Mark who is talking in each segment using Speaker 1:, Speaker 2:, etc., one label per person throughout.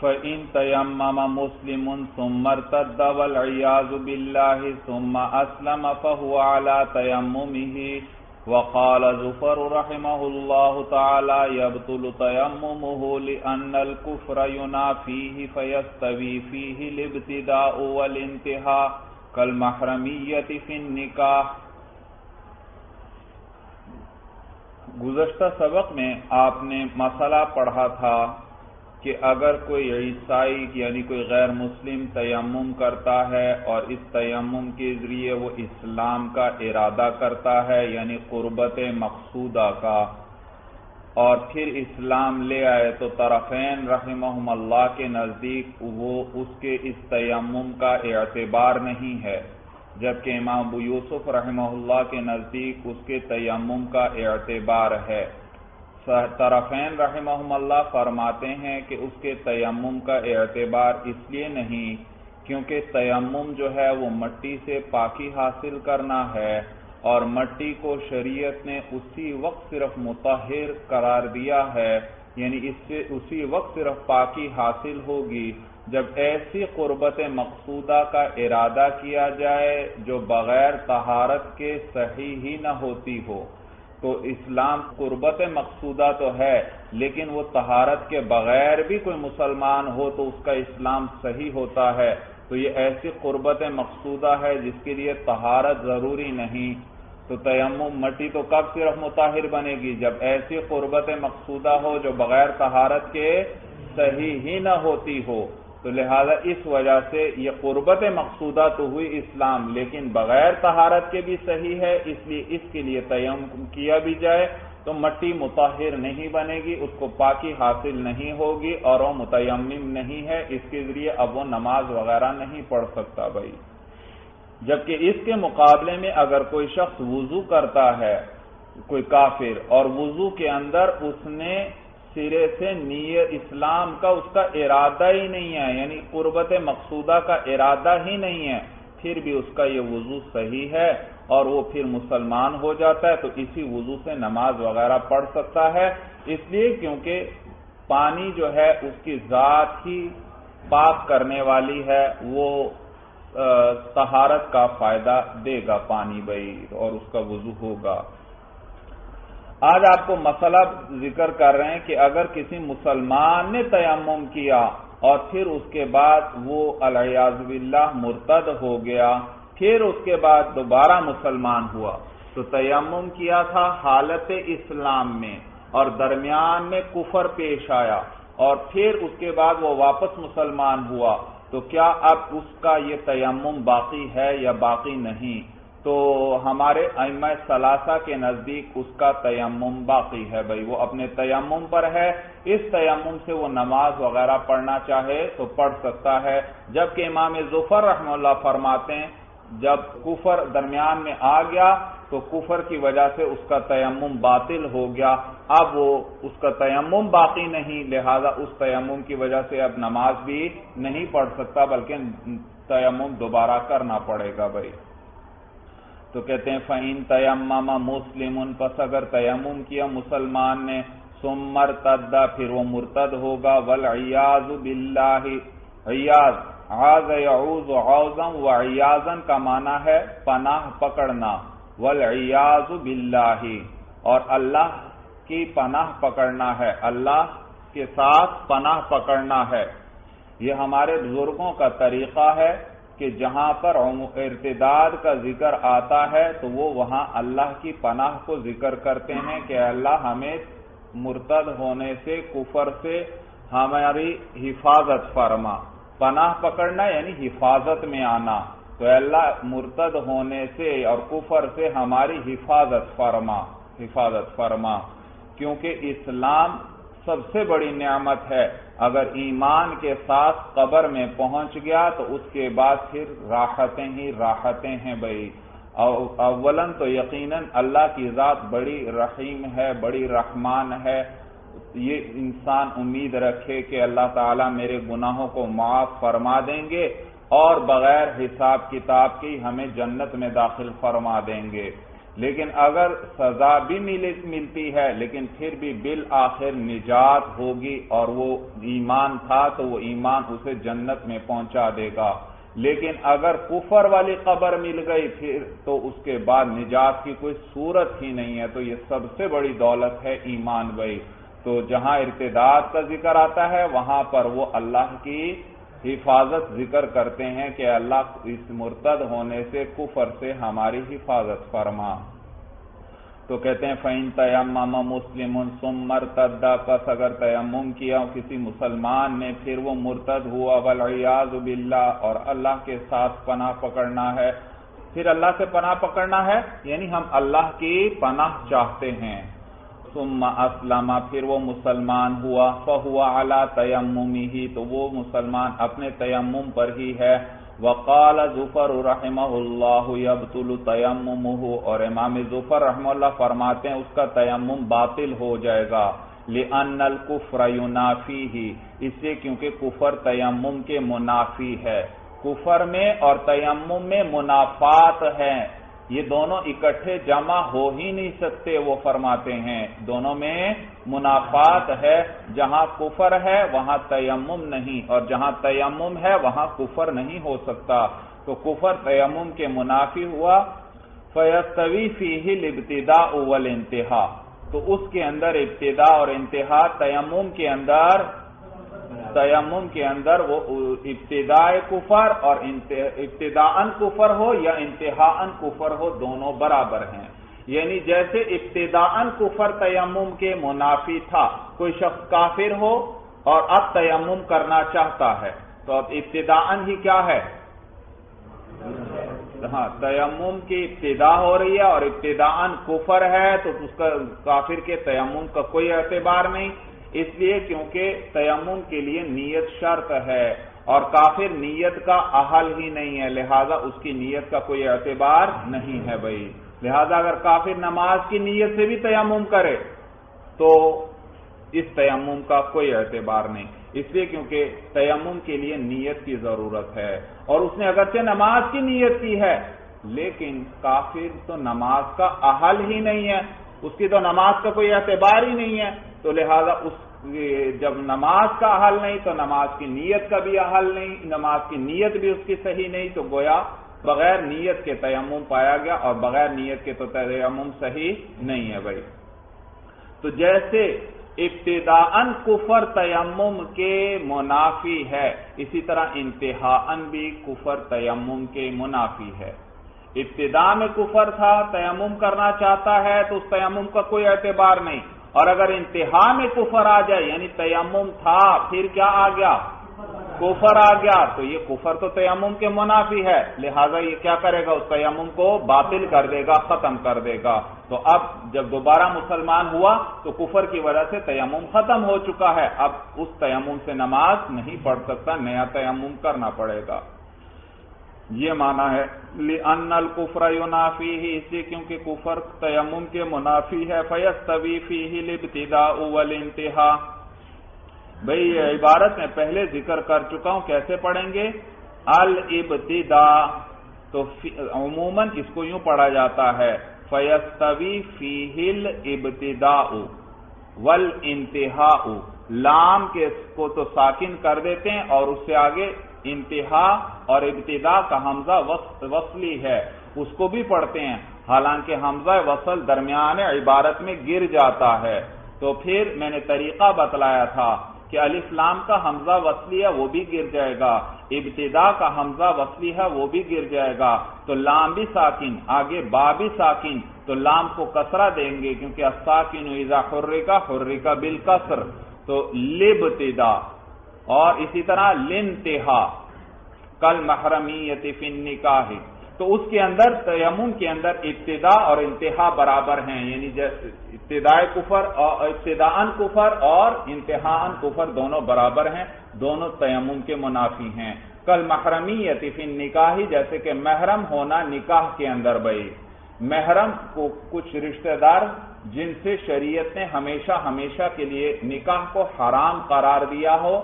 Speaker 1: فَإِن تَيَمَّمَ مُسْلِمٌ ثُمَّ ارْتَدَّ وَالْعِيَاذُ بِاللَّهِ ثُمَّ أَسْلَمَ فَهُوَ عَلَى تَيَمُّمِهِ وَقَالَ زُفَرُ رَحِمَهُ اللَّهُ تَعَالَى يَبْطُلُ تَيَمُّمُهُ لِأَنَّ الْكُفْرَ يُنَافِيهِ فَيَسْتَوِي فِيهِ الْابْتِدَاءُ وَالْانْتِهَاءُ كَالْمَحْرَمِيَّةِ فِي النِّكَاحِ۔ گزشتہ سبق میں آپ نے مسئلہ پڑھا تھا کہ اگر کوئی عیسائی یعنی کوئی غیر مسلم تیمم کرتا ہے اور اس تیمم کے ذریعے وہ اسلام کا ارادہ کرتا ہے یعنی قربت مقصودہ کا، اور پھر اسلام لے آئے تو طرفین رحمہم اللہ کے نزدیک وہ اس کے اس تیمم کا اعتبار نہیں ہے، جبکہ امام ابو یوسف رحمہ اللہ کے نزدیک اس کے تیمم کا اعتبار ہے۔ طرفین رحمہم اللہ فرماتے ہیں کہ اس کے تیمم کا اعتبار اس لیے نہیں کیونکہ تیمم جو ہے وہ مٹی سے پاکی حاصل کرنا ہے، اور مٹی کو شریعت نے اسی وقت صرف مطہر قرار دیا ہے، یعنی اس سے اسی وقت صرف پاکی حاصل ہوگی جب ایسی قربت مقصودہ کا ارادہ کیا جائے جو بغیر طہارت کے صحیح ہی نہ ہوتی ہو۔ تو اسلام قربت مقصودہ تو ہے، لیکن وہ طہارت کے بغیر بھی کوئی مسلمان ہو تو اس کا اسلام صحیح ہوتا ہے، تو یہ ایسی قربت مقصودہ ہے جس کے لیے طہارت ضروری نہیں۔ تو تیمم مٹی تو کب صرف مطہر بنے گی جب ایسی قربت مقصودہ ہو جو بغیر طہارت کے صحیح ہی نہ ہوتی ہو۔ تو لہذا اس وجہ سے یہ قربت مقصودہ تو ہوئی اسلام، لیکن بغیر طہارت کے بھی صحیح ہے، اس لیے اس کے لیے تیمم کیا بھی جائے تو مٹی مطہر نہیں بنے گی، اس کو پاکی حاصل نہیں ہوگی اور وہ متیمم نہیں ہے، اس کے ذریعے اب وہ نماز وغیرہ نہیں پڑھ سکتا بھائی۔ جبکہ اس کے مقابلے میں اگر کوئی شخص وضو کرتا ہے، کوئی کافر، اور وضو کے اندر اس نے سرے سے نیت اسلام کا اس کا ارادہ ہی نہیں ہے، یعنی قربت مقصودہ کا ارادہ ہی نہیں ہے، پھر بھی اس کا یہ وضو صحیح ہے اور وہ پھر مسلمان ہو جاتا ہے، تو اسی وضو سے نماز وغیرہ پڑھ سکتا ہے، اس لیے کیونکہ پانی جو ہے اس کی ذات ہی پاک کرنے والی ہے، وہ طہارت کا فائدہ دے گا پانی بھائی، اور اس کا وضو ہوگا۔ آج آپ کو مسئلہ ذکر کر رہے ہیں کہ اگر کسی مسلمان نے تیمم کیا اور پھر اس کے بعد وہ العیاذ باللہ مرتد ہو گیا، پھر اس کے بعد دوبارہ مسلمان ہوا، تو تیمم کیا تھا حالت اسلام میں اور درمیان میں کفر پیش آیا اور پھر اس کے بعد وہ واپس مسلمان ہوا، تو کیا اب اس کا یہ تیمم باقی ہے یا باقی نہیں؟ تو ہمارے ائمہ ثلاثہ کے نزدیک اس کا تیمم باقی ہے بھائی، وہ اپنے تیمم پر ہے، اس تیمم سے وہ نماز وغیرہ پڑھنا چاہے تو پڑھ سکتا ہے، جبکہ امام ظفر رحمہ اللہ فرماتے ہیں جب کفر درمیان میں آ گیا تو کفر کی وجہ سے اس کا تیمم باطل ہو گیا، اب وہ اس کا تیمم باقی نہیں، لہذا اس تیمم کی وجہ سے اب نماز بھی نہیں پڑھ سکتا بلکہ تیمم دوبارہ کرنا پڑے گا بھائی۔ تو کہتے ہیں فَإِن تَيَمَّمَ مُسْلِمٌ، پس اگر تیمم کیا مسلمان نے، ثُمَّ ارْتَدَّ، پھر وہ مرتد ہوگا، وَالْعِيَاذُ بِاللَّهِ، عیاذ، عاذ یعوذ عوذا وعیاذا کا معنی ہے پناہ پکڑنا، وَالْعِيَاذُ بِاللَّهِ، اور اللہ کی پناہ پکڑنا ہے، اللہ کے ساتھ پناہ پکڑنا ہے۔ یہ ہمارے بزرگوں کا طریقہ ہے کہ جہاں پر ارتداد کا ذکر آتا ہے تو وہ وہاں اللہ کی پناہ کو ذکر کرتے ہیں کہ اللہ ہمیں مرتد ہونے سے، کفر سے ہماری حفاظت فرما۔ پناہ پکڑنا یعنی حفاظت میں آنا، تو اللہ مرتد ہونے سے اور کفر سے ہماری حفاظت فرما، کیونکہ اسلام سب سے بڑی نعمت ہے، اگر ایمان کے ساتھ قبر میں پہنچ گیا تو اس کے بعد پھر راحتیں ہی راحتیں ہیں بھائی۔ اولاً تو یقیناً اللہ کی ذات بڑی رحیم ہے، بڑی رحمان ہے، یہ انسان امید رکھے کہ اللہ تعالیٰ میرے گناہوں کو معاف فرما دیں گے اور بغیر حساب کتاب کی ہمیں جنت میں داخل فرما دیں گے۔ لیکن اگر سزا بھی ملتی ہے لیکن پھر بھی بالآخر نجات ہوگی اور وہ ایمان تھا تو وہ ایمان اسے جنت میں پہنچا دے گا، لیکن اگر کفر والی قبر مل گئی پھر تو اس کے بعد نجات کی کوئی صورت ہی نہیں ہے۔ تو یہ سب سے بڑی دولت ہے ایمان بھائی۔ تو جہاں ارتداد کا ذکر آتا ہے وہاں پر وہ اللہ کی حفاظت ذکر کرتے ہیں کہ اللہ اس مرتد ہونے سے، کفر سے ہماری حفاظت فرما۔ تو کہتے ہیں فَإِن تَيَمَّمَ مُسْلِمٌ ثُمَّ ارْتَدَّ، پس اگر تیمم کیا کسی مسلمان نے پھر وہ مرتد ہوا، وَالْعِيَاذُ بِاللَّهِ، اور اللہ کے ساتھ پناہ پکڑنا ہے، پھر اللہ سے پناہ پکڑنا ہے یعنی ہم اللہ کی پناہ چاہتے ہیں۔ ثم اسلم، پھر وہ مسلمان ہوا، فہو علی تیممہ، تو وہ مسلمان اپنے تیمم پر ہی ہے۔ وقال ظفر رحمہ اللہ یبطل تیممہ، اور امام ظفر رحمہ اللہ فرماتے ہیں اس کا تیمم باطل ہو جائے گا، لأن الکفر ینافیہ، اس سے کیونکہ کفر تیمم کے منافی ہے۔ کفر میں اور تیمم میں منافات ہیں، یہ دونوں اکٹھے جمع ہو ہی نہیں سکتے، وہ فرماتے ہیں دونوں میں منافات ہے، جہاں کفر ہے وہاں تیمم نہیں، اور جہاں تیمم ہے وہاں کفر نہیں ہو سکتا، تو کفر تیمم کے منافی ہوا۔ فَيَسْتَوِي فِيهِ الْابْتِدَاءُ وَالْانْتِهَاءُ، تو اس کے اندر ابتداء اور انتہا، تیمم کے اندر وہ ابتداء کفر اور ابتداءً کفر ہو یا انتہاءً کفر ہو، دونوں برابر ہیں۔ یعنی جیسے ابتداءً کفر تیمم کے منافی تھا، کوئی شخص کافر ہو اور اب تیمم کرنا چاہتا ہے تو اب ابتداءً ہی کیا ہے؟ ہاں، تیمم کی ابتدا ہو رہی ہے اور ابتداءً کفر ہے تو اس کا کافر کے تیمم کا کوئی اعتبار نہیں، اس لیے کیونکہ تیمم کے لیے نیت شرط ہے اور کافر نیت کا اہل ہی نہیں ہے، لہذا اس کی نیت کا کوئی اعتبار نہیں ہے بھائی۔ لہذا اگر کافر نماز کی نیت سے بھی تیمم کرے تو اس تیمم کا کوئی اعتبار نہیں، اس لیے کیونکہ تیمم کے لیے نیت کی ضرورت ہے، اور اس نے اگرچہ نماز کی نیت کی ہے لیکن کافر تو نماز کا اہل ہی نہیں ہے، اس کی تو نماز کا کوئی اعتبار ہی نہیں ہے، تو لہذا جب نماز کا اہل نہیں تو نماز کی نیت کا بھی اہل نہیں، نماز کی نیت بھی اس کی صحیح نہیں، تو گویا بغیر نیت کے تیمم پایا گیا، اور بغیر نیت کے تو تیمم صحیح نہیں ہے بھائی۔ تو جیسے ابتداءً کفر تیمم کے منافی ہے، اسی طرح انتہاءً بھی کفر تیمم کے منافی ہے۔ ابتداء میں کفر تھا، تیمم کرنا چاہتا ہے تو اس تیمم کا کوئی اعتبار نہیں، اور اگر انتہا میں کفر آ جائے یعنی تیمم تھا پھر کیا آ گیا؟ کفر آ گیا، تو یہ کفر تو تیمم کے منافی ہے، لہذا یہ کیا کرے گا؟ اس تیمم کو باطل کر دے گا، ختم کر دے گا۔ تو اب جب دوبارہ مسلمان ہوا تو کفر کی وجہ سے تیمم ختم ہو چکا ہے، اب اس تیمم سے نماز نہیں پڑھ سکتا، نیا تیمم کرنا پڑے گا۔ یہ معنی ہے لِأَنَّ الْكُفْرَ يُنَافِيهِ، اس لیے کیونکہ کفر تیمم کے منافی ہے۔ فَيَسْتَوِي فِيهِ الْابْتِدَاءُ وَالْانْتِهَاءُ، بھئی یہ عبارت میں پہلے ذکر کر چکا ہوں، کیسے پڑھیں گے؟ الابتداء، تو عموماً اس کو یوں پڑھا جاتا ہے فَيَسْتَوِي فِيهِ الْابْتِدَاءُ وَالْانْتِهَاءُ، لام کے کو تو ساکن کر دیتے ہیں اور اس سے آگے انتہا اور ابتدا کا حمزہ وصلی ہے، اس کو بھی پڑھتے ہیں، حالانکہ حمزہ وصل درمیان عبارت میں گر جاتا ہے۔ تو پھر میں نے طریقہ بتلایا تھا کہ الف لام کا حمزہ وصلی ہے وہ بھی گر جائے گا، ابتدا کا حمزہ وصلی ہے وہ بھی گر جائے گا، تو لام بھی ساکن، آگے با بھی ساکن، تو لام کو کسرہ دیں گے کیونکہ الساکن اذا حرک حرک بالکسر، تو لابتدا، اور اسی طرح لانتہا کالمحرمیۃ فی النکاح، تو اس کے اندر تیمم کے اندر ابتدا اور انتہا برابر ہیں، یعنی ابتداءً کفر اور انتہاءً کفر دونوں برابر ہیں، دونوں تیمم کے منافی ہیں۔ کالمحرمیۃ فی النکاح، جیسے کہ محرم ہونا نکاح کے اندر بھائی، محرم کو کچھ رشتہ دار جن سے شریعت نے ہمیشہ ہمیشہ کے لیے نکاح کو حرام قرار دیا ہو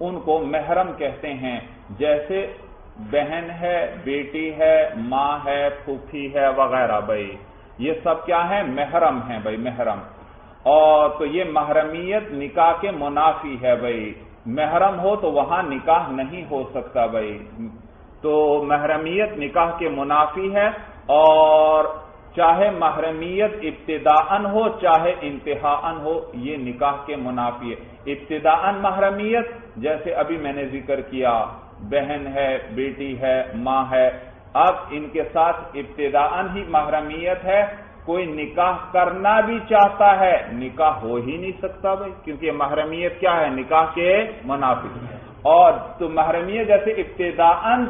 Speaker 1: ان کو محرم کہتے ہیں، جیسے بہن ہے، بیٹی ہے، ماں ہے، پھوپھی ہے وغیرہ بھائی، یہ سب کیا ہے؟ محرم ہیں بھائی، محرم. اور تو یہ محرمیت نکاح کے منافی ہے بھائی. محرم ہو تو وہاں نکاح نہیں ہو سکتا بھائی. تو محرمیت نکاح کے منافی ہے، اور چاہے محرمیت ابتداءً ہو چاہے انتہاءً ہو، یہ نکاح کے منافی ہے. ابتداءً محرمیت جیسے ابھی میں نے ذکر کیا، بہن ہے، بیٹی ہے، ماں ہے. اب ان کے ساتھ ابتداءً ہی محرمیت ہے، کوئی نکاح کرنا بھی چاہتا ہے نکاح ہو ہی نہیں سکتا بھائی، کیونکہ محرمیت کیا ہے؟ نکاح کے منافی. اور تو محرمیت جیسے ابتداءً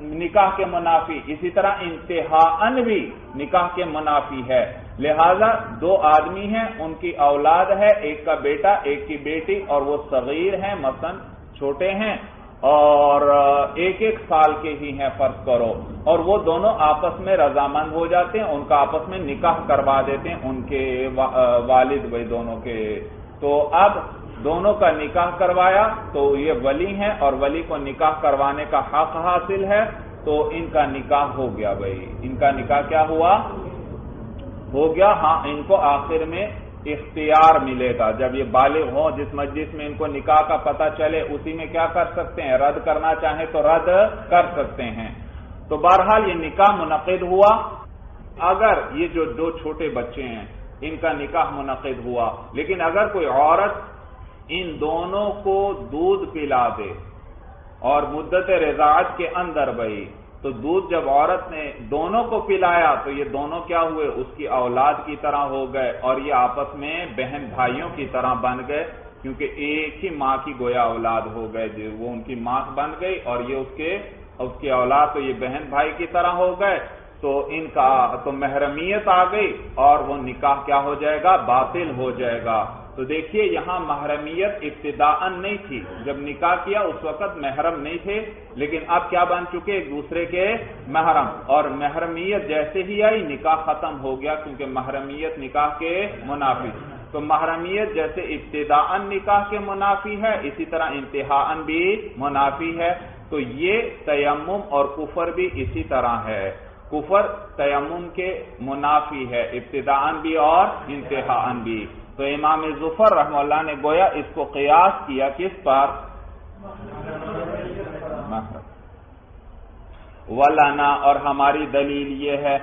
Speaker 1: نکاح کے منافی، اسی طرح انتہاءً بھی نکاح کے منافی ہے. لہذا دو آدمی ہیں، ان کی اولاد ہے، ایک کا بیٹا ایک کی بیٹی، اور وہ صغیر ہیں، مثلا چھوٹے ہیں، اور ایک ایک سال کے ہی ہیں فرض کرو، اور وہ دونوں آپس میں رضامند ہو جاتے ہیں، ان کا آپس میں نکاح کروا دیتے ہیں ان کے والد بھائی دونوں کے. تو اب دونوں کا نکاح کروایا تو یہ ولی ہیں، اور ولی کو نکاح کروانے کا حق حاصل ہے، تو ان کا نکاح ہو گیا بھائی. ان کا نکاح کیا ہوا؟ ہو گیا. ہاں، ان کو آخر میں اختیار ملے گا جب یہ بالغ ہوں. جس مجلس میں ان کو نکاح کا پتہ چلے اسی میں کیا کر سکتے ہیں؟ رد کرنا چاہیں تو رد کر سکتے ہیں. تو بہرحال یہ نکاح منعقد ہوا. اگر یہ جو دو چھوٹے بچے ہیں ان کا نکاح منعقد ہوا، لیکن اگر کوئی عورت ان دونوں کو دودھ پلا دے اور مدت رضاعت کے اندر بھائی، تو دودھ جب عورت نے دونوں کو پلایا تو یہ دونوں کیا ہوئے؟ اس کی اولاد کی طرح ہو گئے، اور یہ آپس میں بہن بھائیوں کی طرح بن گئے، کیونکہ ایک ہی ماں کی گویا اولاد ہو گئے. وہ ان کی ماں بن گئی، اور یہ اس کی اولاد، تو یہ بہن بھائی کی طرح ہو گئے. تو ان کا تو محرمیت آ گئی، اور وہ نکاح کیا ہو جائے گا؟ باطل ہو جائے گا. تو دیکھیے یہاں محرمیت ابتداءً نہیں تھی، جب نکاح کیا اس وقت محرم نہیں تھے، لیکن اب کیا بن چکے؟ ایک دوسرے کے محرم. اور محرمیت جیسے ہی آئی نکاح ختم ہو گیا، کیونکہ محرمیت نکاح کے منافی. تو محرمیت جیسے ابتداءً نکاح کے منافی ہے، اسی طرح انتہاءً بھی منافی ہے. تو یہ تیمم اور کفر بھی اسی طرح ہے. کفر تیمم کے منافی ہے، ابتداءً بھی اور انتہاءً بھی. تو امام ظفر رحمہ اللہ نے گویا اس کو قیاس کیا کس پر؟ ولنا، اور ہماری دلیل یہ ہے،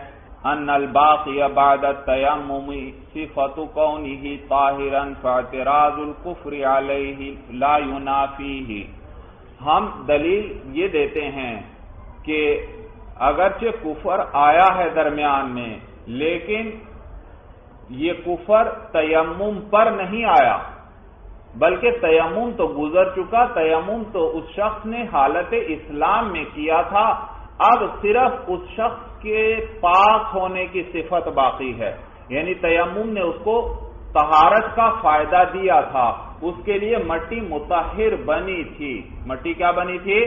Speaker 1: ان الباقی بعد التیمم صفت کونہ طاہرا فاعتراض الکفر علیہ لا ینافیہ. ہم دلیل یہ دیتے ہیں کہ اگرچہ کفر آیا ہے درمیان میں، لیکن یہ کفر تیمم پر نہیں آیا، بلکہ تیمم تو گزر چکا. تیمم تو اس شخص نے حالت اسلام میں کیا تھا، اب صرف اس شخص کے پاک ہونے کی صفت باقی ہے. یعنی تیمم نے اس کو طہارت کا فائدہ دیا تھا، اس کے لیے مٹی مطہر بنی تھی. مٹی کیا بنی تھی؟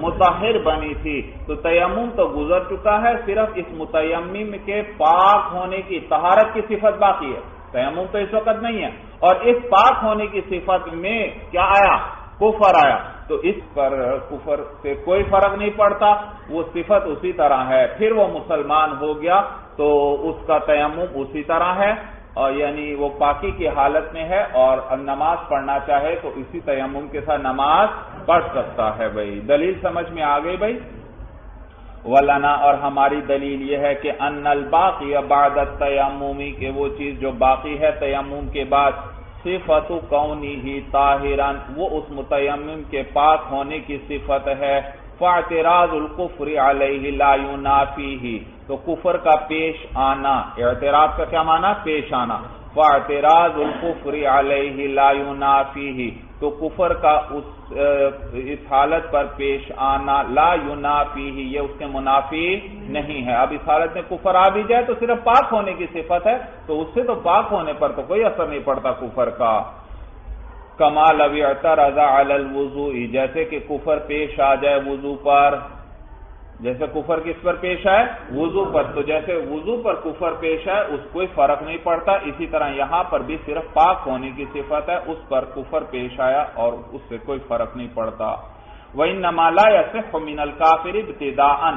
Speaker 1: مطہر بنی تھی. تو تیمم تو گزر چکا ہے، صرف اس متیمم کے پاک ہونے کی طہارت کی صفت باقی ہے. تیمم تو اس وقت نہیں ہے، اور اس پاک ہونے کی صفت میں کیا آیا؟ کفر آیا. تو اس پر کفر سے کوئی فرق نہیں پڑتا، وہ صفت اسی طرح ہے. پھر وہ مسلمان ہو گیا تو اس کا تیمم اسی طرح ہے، اور یعنی وہ پاکی کی حالت میں ہے، اور نماز پڑھنا چاہے تو اسی تیمم کے ساتھ نماز پڑھ سکتا ہے. بھائی دلیل سمجھ میں آ گئی بھائی؟ ولنا، اور ہماری دلیل یہ ہے کہ ان الباقی بعد التیمم، کہ وہ چیز جو باقی ہے تیمم کے بعد، صفت کونہ طاہرا، وہ اس متیمم کے پاک ہونے کی صفت ہے. فاعتراض الکفر علیہ لا ینافیہ، تو کفر کا پیش آنا، اعتراض کا کیا معنی؟ پیش آنا. فاعتراض الکفر علیہ لا ینافیہ، تو کفر کا اس حالت پر پیش آنا، لا ینافیہ، یہ اس کے منافی نہیں ہے. اب اس حالت میں کفر آ بھی جائے تو صرف پاک ہونے کی صفت ہے، تو اس سے تو پاک ہونے پر تو کوئی اثر نہیں پڑتا کفر کا. کما لو اعترض علی الوضوء، جیسے کہ کفر پیش آ جائے وضو پر. جیسے کفر کس پر پیش آئے؟ وضو پر. تو جیسے وضو پر کفر پیش آئے اس کوئی فرق نہیں پڑتا، اسی طرح یہاں پر بھی صرف پاک ہونے کی صفت ہے، اس پر کفر پیش آیا اور اس سے کوئی فرق نہیں پڑتا. وَإِنَّمَا لَا يَصِحُّ مِنَ الْكَافِرِ ابْتِدَاءً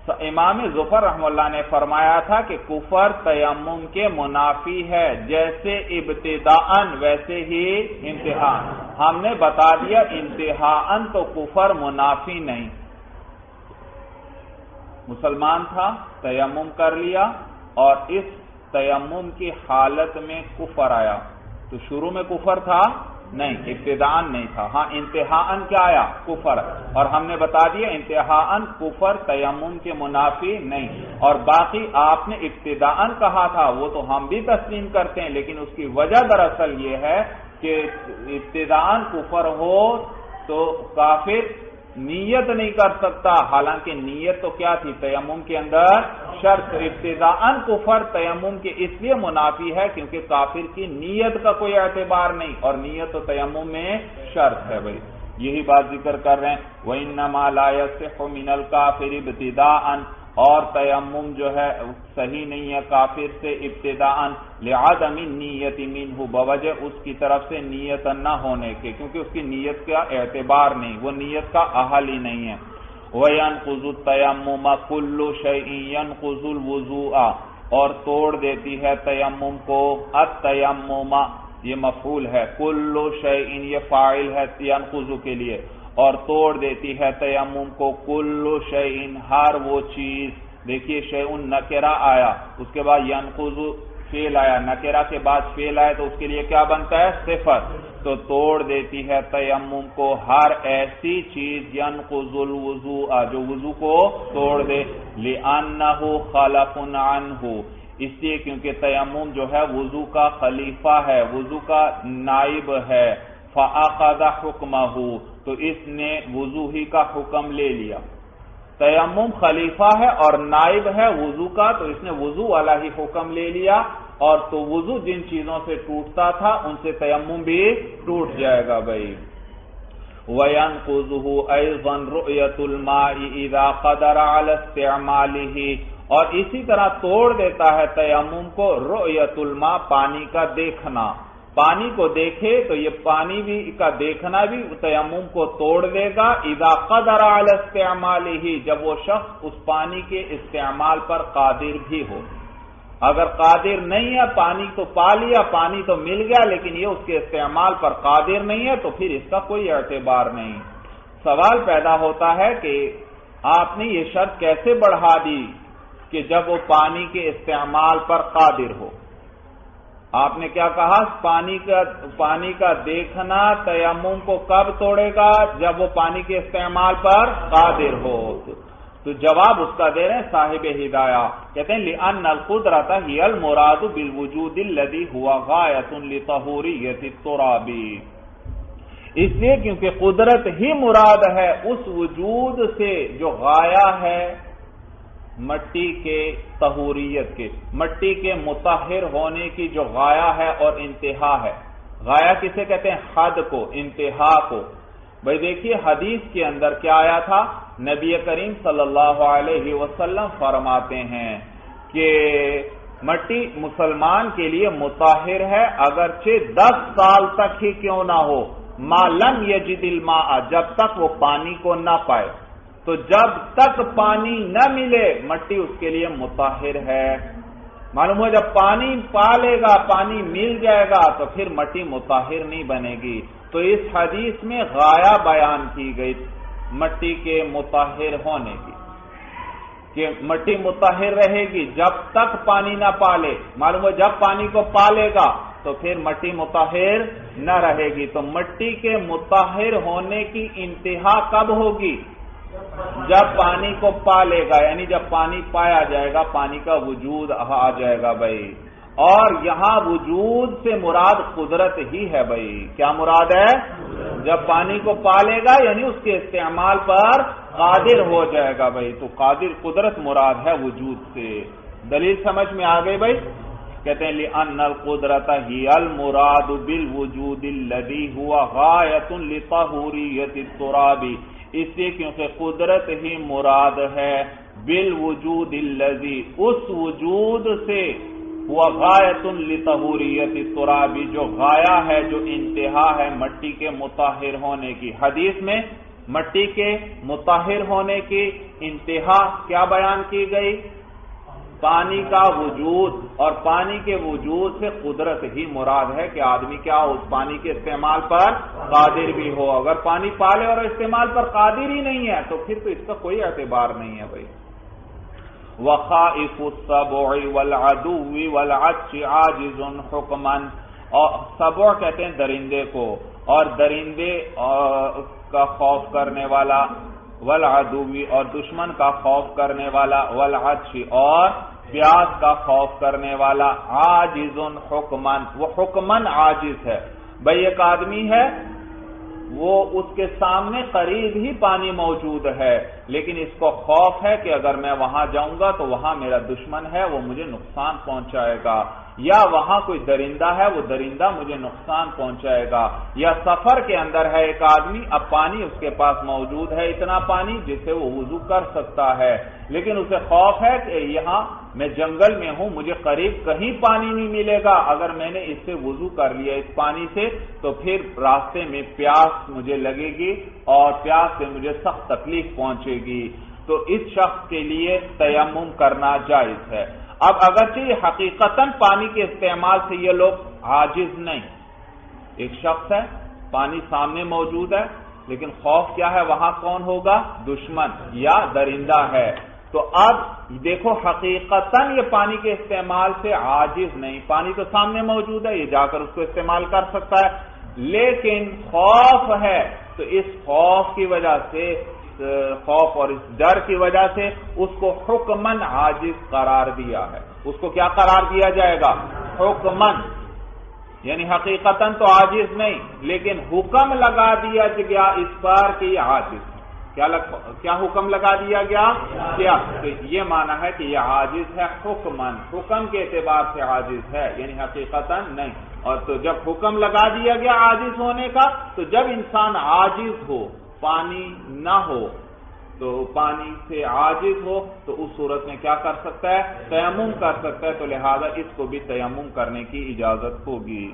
Speaker 1: امام ظفر رحمہ اللہ نے فرمایا تھا کہ کفر تیمم کے منافی ہے، جیسے ابتداءً ویسے ہی انتہاءً۔ ہم نے بتا دیا انتہاءً تو کفر منافی نہیں۔ مسلمان تھا، تیمم کر لیا اور اس تیمم کی حالت میں کفر آیا، تو شروع میں کفر تھا نہیں، ابتداءً نہیں تھا، ہاں انتہاءً کیا آیا؟ کفر۔ اور ہم نے بتا دیا انتہاءً کفر تیمم کے منافی نہیں، اور باقی آپ نے ابتداءً کہا تھا وہ تو ہم بھی تسلیم کرتے ہیں، لیکن اس کی وجہ دراصل یہ ہے کہ ابتداءً کفر ہو تو کافر نیت نہیں کر سکتا، حالانکہ نیت تو کیا تھی تیمم کے اندر؟ شرط۔ ابتداءً کفر تیمم کے اس لیے منافی ہے کیونکہ کافر کی نیت کا کوئی اعتبار نہیں، اور نیت تو تیمم میں شرط ہے بھائی، یہی بات ذکر کر رہے ہیں۔ وَإِنَّمَا لَا يَصِحُّ مِنَ الْكَافِرِ ابْتِدَاءً، اور تیمم جو ہے صحیح نہیں ہے کافر سے ابتداءً، لِعَدَمِ النِّيَّةِ مِنْهُ، بوجہ اس کی طرف سے نیت نہ ہونے کے، کیونکہ اس کی نیت کا اعتبار نہیں، وہ نیت کا اہل ہی نہیں ہے۔ وَيَنْقُضُ التَّيَمُّمَ كُلُّ شَيْءٍ يَنْقُضُ الْوُضُوءَ، اور توڑ دیتی ہے تیمم کو التیمم، یہ مفعول ہے، کل شیء یہ فاعل ہے ينقض کے لیے، اور توڑ دیتی ہے تیمم کو کل شیء ہر وہ چیز۔ دیکھیے شیء نکرہ آیا، اس کے بعد ينقض فعل آیا، نکرہ کے بعد فعل آیا تو اس کے لیے کیا بنتا ہے؟ صفت۔ تو توڑ دیتی ہے تیمم کو ہر ایسی چیز ينقض الوضوء جو وضو کو توڑ دے، لأنه خلف عنه، اس لیے کیونکہ تیمم جو ہے وضو کا خلیفہ ہے، وضو کا نائب ہے، فأخذ حکمہ، تو اس نے وضو ہی کا حکم لے لیا۔ تیمم خلیفہ ہے اور نائب ہے وضو کا، تو اس نے وضو والا ہی حکم لے لیا، اور تو وضو جن چیزوں سے ٹوٹتا تھا ان سے تیمم بھی ٹوٹ جائے گا بھائی۔ وَيَنْقُضُهُ أَيْضًا رُؤْيَةُ الْمَاءِ إِذَا قَدَرَ عَلَى اسْتِعْمَالِهِ، اور اسی طرح توڑ دیتا ہے تیمم کو رؤیت الماء، پانی کا دیکھنا، پانی کو دیکھے تو یہ پانی بھی کا دیکھنا بھی تیمم کو توڑ دے گا، اذا قدر علی استعمالہ، جب وہ شخص اس پانی کے استعمال پر قادر بھی ہو۔ اگر قادر نہیں ہے، پانی تو پا لیا، پانی تو مل گیا، لیکن یہ اس کے استعمال پر قادر نہیں ہے تو پھر اس کا کوئی اعتبار نہیں۔ سوال پیدا ہوتا ہے کہ آپ نے یہ شرط کیسے بڑھا دی کہ جب وہ پانی کے استعمال پر قادر ہو؟ آپ نے کیا کہا؟ پانی کا دیکھنا تیمم کو کب توڑے گا؟ جب وہ پانی کے استعمال پر قادر ہو۔ تو جواب اس کا دے رہے ہیں صاحب ہدایہ، کہتے ہیں لِأَنَّ الْقُدْرَةَ هِيَ الْمُرَادُ بِالْوُجُودِ الَّذِي هُوَ غَایَةٌ لِطَهُورِيَّةِ التُّرَابِ، اس لیے کیونکہ قدرت ہی مراد ہے اس وجود سے جو غایہ ہے مٹی کے طہوریت کے، مٹی کے مطہر ہونے کی جو غایہ ہے اور انتہا ہے۔ غایہ کسے کہتے ہیں؟ حد کو، انتہا کو۔ بھئی دیکھیے حدیث کے اندر کیا آیا تھا؟ نبی کریم صلی اللہ علیہ وسلم فرماتے ہیں کہ مٹی مسلمان کے لیے مطہر ہے اگرچہ 10 سال تک ہی کیوں نہ ہو، ما لم یجد الماء، جب تک وہ پانی کو نہ پائے۔ تو جب تک پانی نہ ملے مٹی اس کے لیے مطہر ہے۔ معلوم ہو جب پانی پا لے گا، پانی مل جائے گا تو پھر مٹی مطہر نہیں بنے گی۔ تو اس حدیث میں غایہ بیان کی گئی مٹی کے مطہر ہونے کی، کہ مٹی مطہر رہے گی جب تک پانی نہ پالے۔ معلوم ہو جب پانی کو پالے گا تو پھر مٹی مطہر نہ رہے گی۔ تو مٹی کے مطہر ہونے کی انتہا کب ہوگی؟ جب پانی کو پالے گا، یعنی جب پانی پایا جائے گا، پانی کا وجود آ جائے گا بھائی۔ اور یہاں وجود سے مراد قدرت ہی ہے بھائی۔ کیا مراد ہے؟ جب پانی کو پالے گا یعنی اس کے استعمال پر قادر ہو جائے گا بھائی، تو قادر قدرت مراد ہے وجود سے۔ دلیل سمجھ میں آ گئی بھائی؟ کہتے ہیں لِأَنَّ الْقُدْرَةَ هِيَ الْمُرَادُ بِالْوُجُودِ الَّذِي هُوَ غَایَةٌ لِطَهُورِيَّةِ التُّرَابِ، اس لیے کیونکہ قدرت ہی مراد ہے بالوجود الذی، اس وجود سے، وہ غایۃ لطہوریۃ التراب، جو غایہ ہے، جو انتہا ہے مٹی کے مطہر ہونے کی۔ حدیث میں مٹی کے مطہر ہونے کی انتہا کیا بیان کی گئی؟ پانی کا وجود، اور پانی کے وجود سے قدرت ہی مراد ہے کہ آدمی کیا اس پانی کے استعمال پر قادر بھی ہو۔ اگر پانی پالے اور استعمال پر قادر ہی نہیں ہے تو پھر تو اس کا کوئی اعتبار نہیں ہے بھائی۔ وَخَائِفُ السَّبُعِ وَالْعَدُوِّ وَالْعَطْشِ عَاجِزٌ حُكْمًا، اور سبع کہتے ہیں درندے کو، اور درندے کا خوف کرنے والا، والعدوی اور دشمن کا خوف کرنے والا، والعطش اور پیاس کا خوف کرنے والا، عاجز حکمن، وہ حکمن عاجز ہے۔ بھئی ایک آدمی ہے، وہ اس کے سامنے قریب ہی پانی موجود ہے، لیکن اس کو خوف ہے کہ اگر میں وہاں جاؤں گا تو وہاں میرا دشمن ہے، وہ مجھے نقصان پہنچائے گا، یا وہاں کوئی درندہ ہے، وہ درندہ مجھے نقصان پہنچائے گا، یا سفر کے اندر ہے ایک آدمی، اب پانی اس کے پاس موجود ہے، اتنا پانی جس سے وہ وضو کر سکتا ہے، لیکن اسے خوف ہے کہ یہاں میں جنگل میں ہوں، مجھے قریب کہیں پانی نہیں ملے گا، اگر میں نے اس سے وضو کر لیا اس پانی سے تو پھر راستے میں پیاس مجھے لگے گی اور پیاس سے مجھے سخت تکلیف پہنچے گی، تو اس شخص کے لیے تیمم کرنا جائز ہے۔ اب اگرچہ حقیقتاً پانی کے استعمال سے یہ لوگ عاجز نہیں، ایک شخص ہے، پانی سامنے موجود ہے، لیکن خوف کیا ہے، وہاں کون ہوگا؟ دشمن یا درندہ ہے، تو اب دیکھو حقیقتاً یہ پانی کے استعمال سے عاجز نہیں، پانی تو سامنے موجود ہے، یہ جا کر اس کو استعمال کر سکتا ہے، لیکن خوف ہے، تو اس خوف کی وجہ سے، خوف اور اس ڈر کی وجہ سے اس کو حکمن عاجز قرار دیا ہے۔ اس کو کیا قرار دیا جائے گا؟ حکمن، یعنی حقیقتاً تو عاجز نہیں، لیکن حکم لگا دیا گیا اس پر کہ یہ عاجز ہے۔ کیا حکم لگا دیا گیا؟ کیا؟ تو یہ معنی ہے کہ یہ عاجز ہے حکمن، حکم کے اعتبار سے عاجز ہے، یعنی حقیقتاً نہیں۔ اور تو جب حکم لگا دیا گیا عاجز ہونے کا، تو جب انسان عاجز ہو، پانی نہ ہو، تو پانی سے عاجز ہو، تو اس صورت میں کیا کر سکتا ہے؟ تیمم کر سکتا ہے، تو لہذا اس کو بھی تیمم کرنے کی اجازت ہوگی۔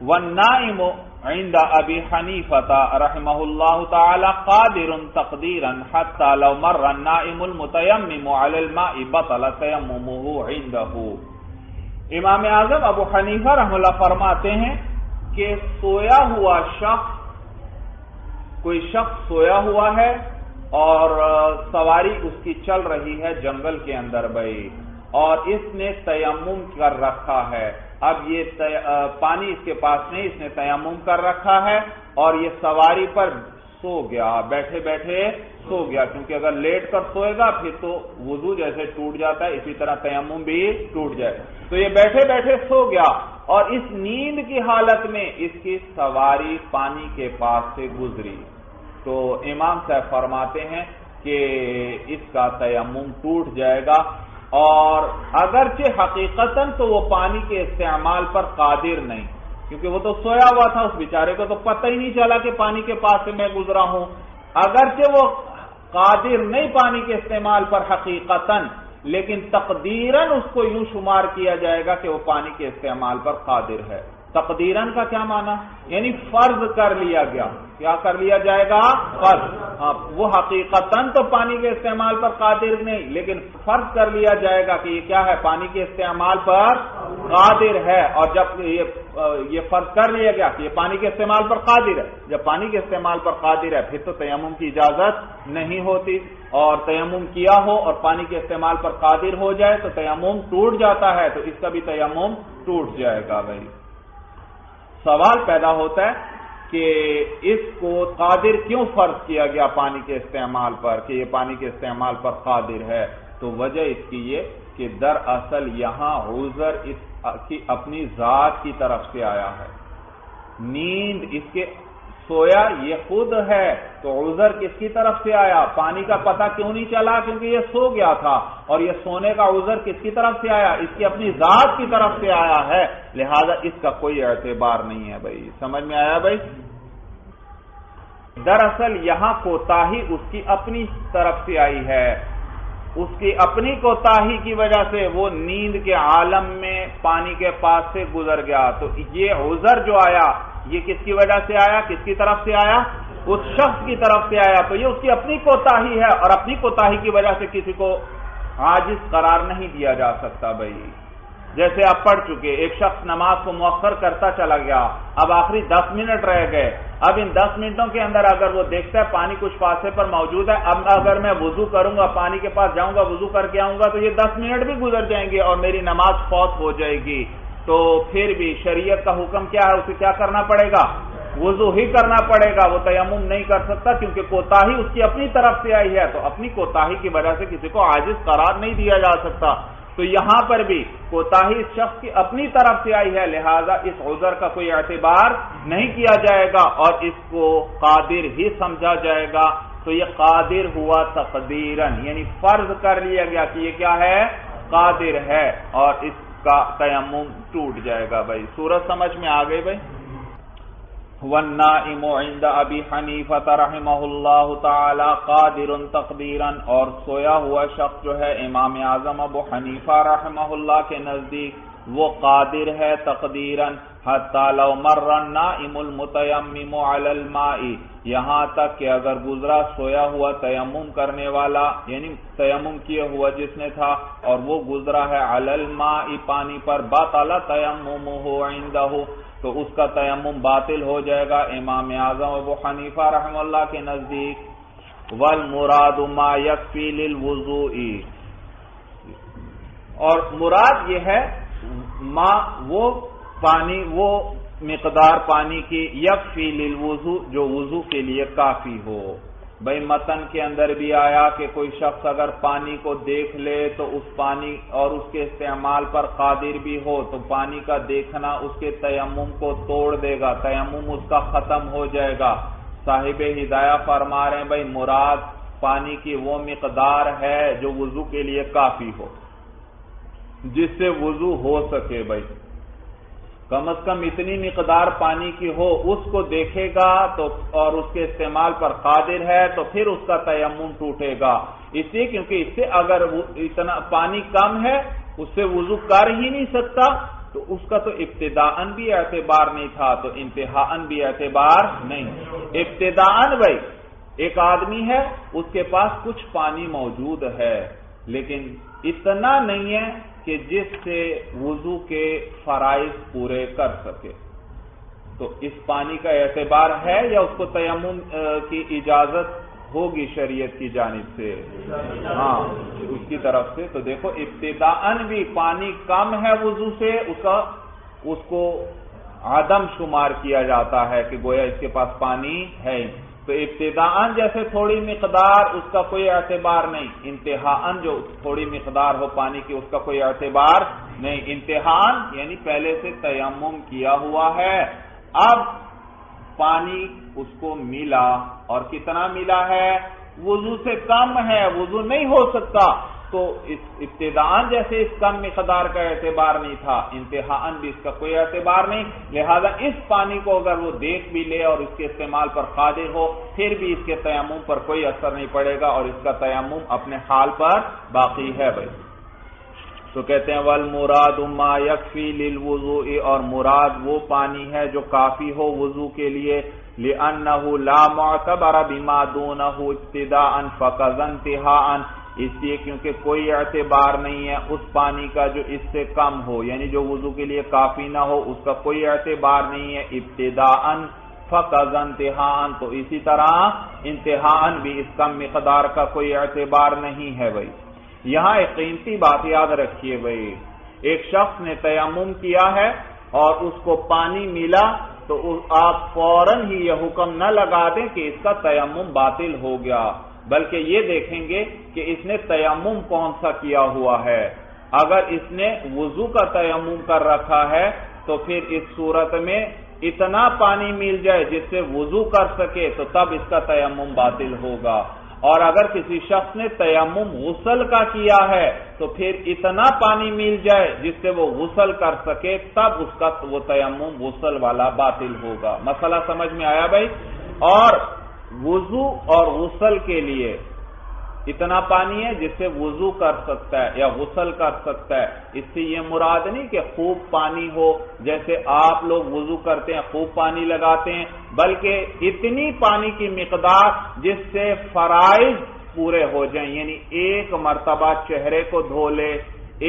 Speaker 1: والنائم عند ابی حنیفہ رحمہ اللہ تعالی قادر تقدیرا حتى لو مر النائم المتیمم علی الماء بطل تیممه عنده۔ امام اعظم ابو حنیفہ رحمہ اللہ فرماتے ہیں کہ سویا ہوا شخص، کوئی شخص سویا ہوا ہے اور سواری اس کی چل رہی ہے جنگل کے اندر بھائی، اور اس نے تیمم کر رکھا ہے، اب یہ پانی اس کے پاس نہیں، اس نے تیمم کر رکھا ہے اور یہ سواری پر سو گیا، بیٹھے بیٹھے سو گیا، کیونکہ اگر لیٹ کر سوئے گا پھر تو وضو جیسے ٹوٹ جاتا ہے اسی طرح تیمم بھی ٹوٹ جائے، تو یہ بیٹھے بیٹھے سو گیا، اور اس نیند کی حالت میں اس کی سواری پانی کے پاس سے گزری، تو امام صاحب فرماتے ہیں کہ اس کا تیمم ٹوٹ جائے گا، اور اگرچہ حقیقتاً تو وہ پانی کے استعمال پر قادر نہیں، کیونکہ وہ تو سویا ہوا تھا، اس بیچارے کو تو پتہ ہی نہیں چلا کہ پانی کے پاس سے میں گزرا ہوں، اگرچہ وہ قادر نہیں پانی کے استعمال پر حقیقتاً، لیکن تقدیراً اس کو یوں شمار کیا جائے گا کہ وہ پانی کے استعمال پر قادر ہے۔ تقدیراً کا کیا معنی؟ یعنی فرض کر لیا گیا، کیا کر لیا جائے گا؟ فرض، ہاں، وہ حقیقتاً تو پانی کے استعمال پر قادر نہیں، لیکن فرض کر لیا جائے گا کہ یہ کیا ہے؟ پانی کے استعمال پر قادر ہے، اور جب یہ فرض کر لیا گیا کہ یہ پانی کے استعمال پر قادر ہے، جب پانی کے استعمال پر قادر ہے پھر تو تیمم کی اجازت نہیں ہوتی، اور تیمم کیا ہو اور پانی کے استعمال پر قادر ہو جائے تو تیمم ٹوٹ جاتا ہے، تو اس کا بھی تیمم ٹوٹ جائے گا بھائی۔ سوال پیدا ہوتا ہے کہ اس کو قادر کیوں فرض کیا گیا پانی کے استعمال پر، کہ یہ پانی کے استعمال پر قادر ہے؟ تو وجہ اس کی یہ کہ دراصل یہاں عذر اس کی اپنی ذات کی طرف سے آیا ہے، نیند اس کے سویا یہ خود ہے، تو عذر کس کی طرف سے آیا؟ پانی کا پتہ کیوں نہیں چلا؟ کیونکہ یہ سو گیا تھا، اور یہ سونے کا عذر کس کی طرف سے آیا؟ اس کی اپنی ذات کی طرف سے آیا ہے، لہذا اس کا کوئی اعتبار نہیں ہے بھائی۔ سمجھ میں آیا بھائی؟ دراصل یہاں کوتاہی اس کی اپنی طرف سے آئی ہے، اس کی اپنی کوتاہی کی وجہ سے وہ نیند کے عالم میں پانی کے پاس سے گزر گیا، تو یہ عذر جو آیا یہ کس کی وجہ سے آیا؟ کس کی طرف سے آیا؟ اس شخص کی طرف سے آیا تو یہ اس کی اپنی کوتاہی ہے، اور اپنی کوتاہی کی وجہ سے کسی کو عاجز قرار نہیں دیا جا سکتا بھائی۔ جیسے آپ پڑھ چکے، ایک شخص نماز کو مؤخر کرتا چلا گیا، اب آخری 10 منٹ رہ گئے، اب ان 10 منٹوں کے اندر اگر وہ دیکھتا ہے پانی کچھ فاصلے پر موجود ہے، اب اگر میں وضو کروں گا، پانی کے پاس جاؤں گا، وضو کر کے آؤں گا، تو یہ 10 منٹ بھی گزر جائیں گے اور میری نماز فوت ہو جائے گی، تو پھر بھی شریعت کا حکم کیا ہے؟ اسے کیا کرنا پڑے گا؟ وضو ہی کرنا پڑے گا، وہ تیمم نہیں کر سکتا، کیونکہ کوتاہی اس کی اپنی طرف سے آئی ہے، تو اپنی کوتاہی کی وجہ سے کسی کو عاجز قرار نہیں دیا جا سکتا۔ تو یہاں پر بھی کوتاہی اس شخص کی اپنی طرف سے آئی ہے، لہذا اس عذر کا کوئی اعتبار نہیں کیا جائے گا اور اس کو قادر ہی سمجھا جائے گا۔ تو یہ قادر ہوا تقدیراً، یعنی فرض کر لیا گیا کہ یہ کیا ہے؟ قادر ہے، اور اس کا تیمم ٹوٹ جائے گا بھائی۔ سورج سمجھ میں آ گئی بھائی؟ والنائم عند ابی حنیفہ رحمہ اللہ تعالی قادر تقدیرا، اور سویا ہوا شخص جو ہے امام اعظم ابو حنیفہ رحمہ اللہ کے نزدیک وہ قادر ہے تقدیرا، حتی لو مر النائم المتیمم علی الماء، یہاں تک کہ اگر گزرا سویا ہوا تیمم کرنے والا، یعنی تیمم کیے ہوا جس نے تھا اور وہ گزرا ہے علی الماء پانی پر، بطل تیممہ عندہ، تو اس کا تیمم باطل ہو جائے گا امام اعظم ابو حنیفہ رحمہ اللہ کے نزدیک۔ والمراد ما یکفی للوضوء، اور مراد یہ ہے ما وہ پانی، وہ مقدار پانی کی، یکفی للوضوء جو وضو کے لیے کافی ہو۔ بھائی متن کے اندر بھی آیا کہ کوئی شخص اگر پانی کو دیکھ لے تو اس پانی اور اس کے استعمال پر قادر بھی ہو تو پانی کا دیکھنا اس کے تیمم کو توڑ دے گا، تیمم اس کا ختم ہو جائے گا۔ صاحب ہدایہ فرما رہے ہیں بھائی مراد پانی کی وہ مقدار ہے جو وضو کے لیے کافی ہو، جس سے وضو ہو سکے بھائی، کم از کم اتنی مقدار پانی کی ہو، اس کو دیکھے گا تو اور اس کے استعمال پر قادر ہے تو پھر اس کا تیمم ٹوٹے گا، اس لیے کیونکہ اس سے اگر اتنا پانی کم ہے اس سے وضو کر ہی نہیں سکتا، تو اس کا تو ابتداءً بھی اعتبار نہیں تھا تو انتہاءً بھی اعتبار نہیں۔ ابتداءً بھائی ایک آدمی ہے، اس کے پاس کچھ پانی موجود ہے لیکن اتنا نہیں ہے کہ جس سے وضو کے فرائض پورے کر سکے، تو اس پانی کا اعتبار ہے یا اس کو تیمم کی اجازت ہوگی شریعت کی جانب سے؟ ہاں اس کی طرف سے۔ تو دیکھو ابتداءً بھی پانی کم ہے وضو سے، اس کو عدم شمار کیا جاتا ہے کہ گویا اس کے پاس پانی ہے، تو ابتداءً جیسے تھوڑی مقدار اس کا کوئی اعتبار نہیں، انتہاءً جو تھوڑی مقدار ہو پانی کی اس کا کوئی اعتبار نہیں۔ انتہاءً یعنی پہلے سے تیمم کیا ہوا ہے، اب پانی اس کو ملا، اور کتنا ملا ہے؟ وضو سے کم ہے، وضو نہیں ہو سکتا، تو اس ابتداءً جیسے اس کم مقدار کا اعتبار نہیں تھا، انتہاءً بھی اس کا کوئی اعتبار نہیں، لہذا اس پانی کو اگر وہ دیکھ بھی لے اور اس کے استعمال پر قادر ہو پھر بھی اس کے تیمم پر کوئی اثر نہیں پڑے گا اور اس کا تیمم اپنے حال پر باقی ہے بھائی۔ تو کہتے ہیں والمراد ما یکفی للوضوء، اور مراد وہ پانی ہے جو کافی ہو وضو کے لیے، لأنه لا معتبر بما دونه ابتداء فقط انتهاء، اس لیے کیونکہ کوئی اعتبار نہیں ہے اس پانی کا جو اس سے کم ہو، یعنی جو وضو کے لیے کافی نہ ہو اس کا کوئی اعتبار نہیں ہے ابتداء فقط انتہاء، تو اسی طرح انتہاء بھی اس کم مقدار کا کوئی اعتبار نہیں ہے بھائی۔ یہاں ایک قیمتی بات یاد رکھیے بھائی، ایک شخص نے تیمم کیا ہے اور اس کو پانی ملا تو آپ فوراً ہی یہ حکم نہ لگا دیں کہ اس کا تیمم باطل ہو گیا، بلکہ یہ دیکھیں گے کہ اس نے تیمم کون سا کیا ہوا ہے۔ اگر اس نے وضو کا تیمم کر رکھا ہے تو پھر اس صورت میں اتنا پانی مل جائے جس سے وضو کر سکے تو تب اس کا تیمم باطل ہوگا، اور اگر کسی شخص نے تیمم غسل کا کیا ہے تو پھر اتنا پانی مل جائے جس سے وہ غسل کر سکے تب اس کا وہ تیمم غسل والا باطل ہوگا۔ مسئلہ سمجھ میں آیا بھائی؟ اور وضو اور غسل کے لیے اتنا پانی ہے جس سے وضو کر سکتا ہے یا غسل کر سکتا ہے. اس سے یہ مراد نہیں کہ خوب پانی ہو جیسے آپ لوگ وضو کرتے ہیں خوب پانی لگاتے ہیں، بلکہ اتنی پانی کی مقدار جس سے فرائض پورے ہو جائیں، یعنی ایک مرتبہ چہرے کو دھو لے،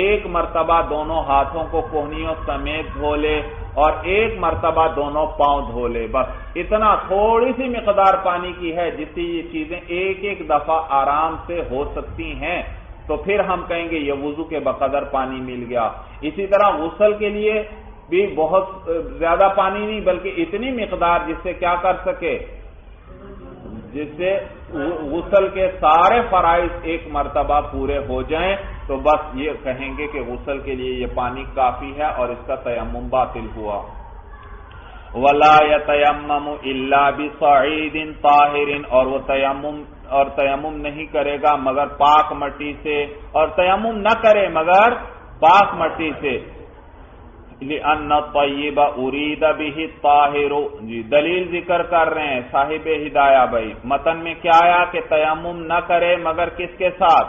Speaker 1: ایک مرتبہ دونوں ہاتھوں کو کوہنیوں سمیت دھو لے، اور ایک مرتبہ دونوں پاؤں دھو لے. بس اتنا تھوڑی سی مقدار پانی کی ہے جس سے یہ چیزیں ایک ایک دفعہ آرام سے ہو سکتی ہیں، تو پھر ہم کہیں گے یہ وضو کے بقدر پانی مل گیا. اسی طرح غسل کے لیے بھی بہت زیادہ پانی نہیں بلکہ اتنی مقدار جس سے کیا کر سکے، جس سے غسل کے سارے فرائض ایک مرتبہ پورے ہو جائیں، تو بس یہ کہیں گے کہ غسل کے لیے یہ پانی کافی ہے اور اس کا تیمم باطل ہوا. وَلَا يَتَيَمَّمُ إِلَّا بِصَعِيدٍ طَاهِرٍ، اور وہ تیمم نہیں کرے گا مگر پاک مٹی سے، اور تیمم نہ کرے مگر پاک مٹی سے. لِأَنَّ الطَّيِّبَ أُرِيدَ بِهِ الطَّاهِرُ، جی دلیل ذکر کر رہے ہیں صاحب ہدایہ بھائی. متن میں کیا آیا کہ تیمم نہ کرے مگر کس کے ساتھ؟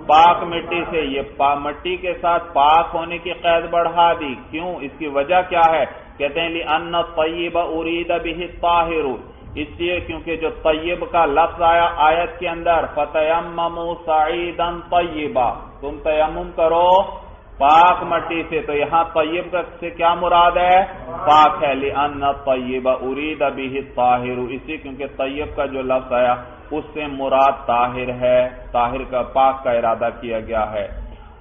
Speaker 1: پاک مٹی سے. یہ مٹی کے ساتھ پاک ہونے کی قید بڑھا دی. کیوں؟ اس کی وجہ کیا ہے؟ کہتے ہیں لِأَنَّ الطَّيِّبَ أُرِيدَ بِهِ الطَّاهِرُ، اس لیے کیونکہ جو طیب کا لفظ آیا آیت کے اندر فَتَيَمَّمُوا صَعِيدًا طَيِّبًا، تم تیمم کرو پاک مٹی سے. تو یہاں طیب سے کیا مراد ہے؟ پاک ہے. لِأَنَّ الطَّيِّبَ أُرِيدَ بِهِ الطَّاهِرُ، اس لیے کیونکہ طیب کا جو لفظ آیا اس سے مراد طاہر ہے، طاہر کا پاک کا ارادہ کیا گیا ہے.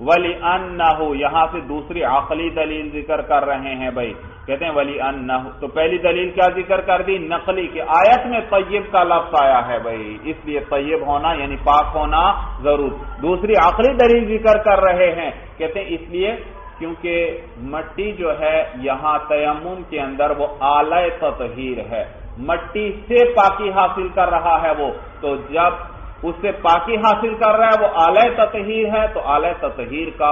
Speaker 1: وَلِأَنَّهُ، یہاں سے دوسری عقلی دلیل ذکر کر رہے ہیں بھائی. کہتے ہیں وَلِأَنَّهُ، تو پہلی دلیل کیا ذکر کر دی؟ نقلی، کہ آیت میں طیب کا لفظ آیا ہے بھائی، اس لیے طیب ہونا یعنی پاک ہونا ضرور. دوسری عقلی دلیل ذکر کر رہے ہیں، کہتے ہیں اس لیے کیونکہ مٹی جو ہے یہاں تیمم کے اندر وہ آلہ تطہیر ہے، مٹی سے پاکی حاصل کر رہا ہے وہ، تو جب اس سے پاکی حاصل کر رہا ہے وہ آلہ تطہیر ہے، تو آلہ تطہیر کا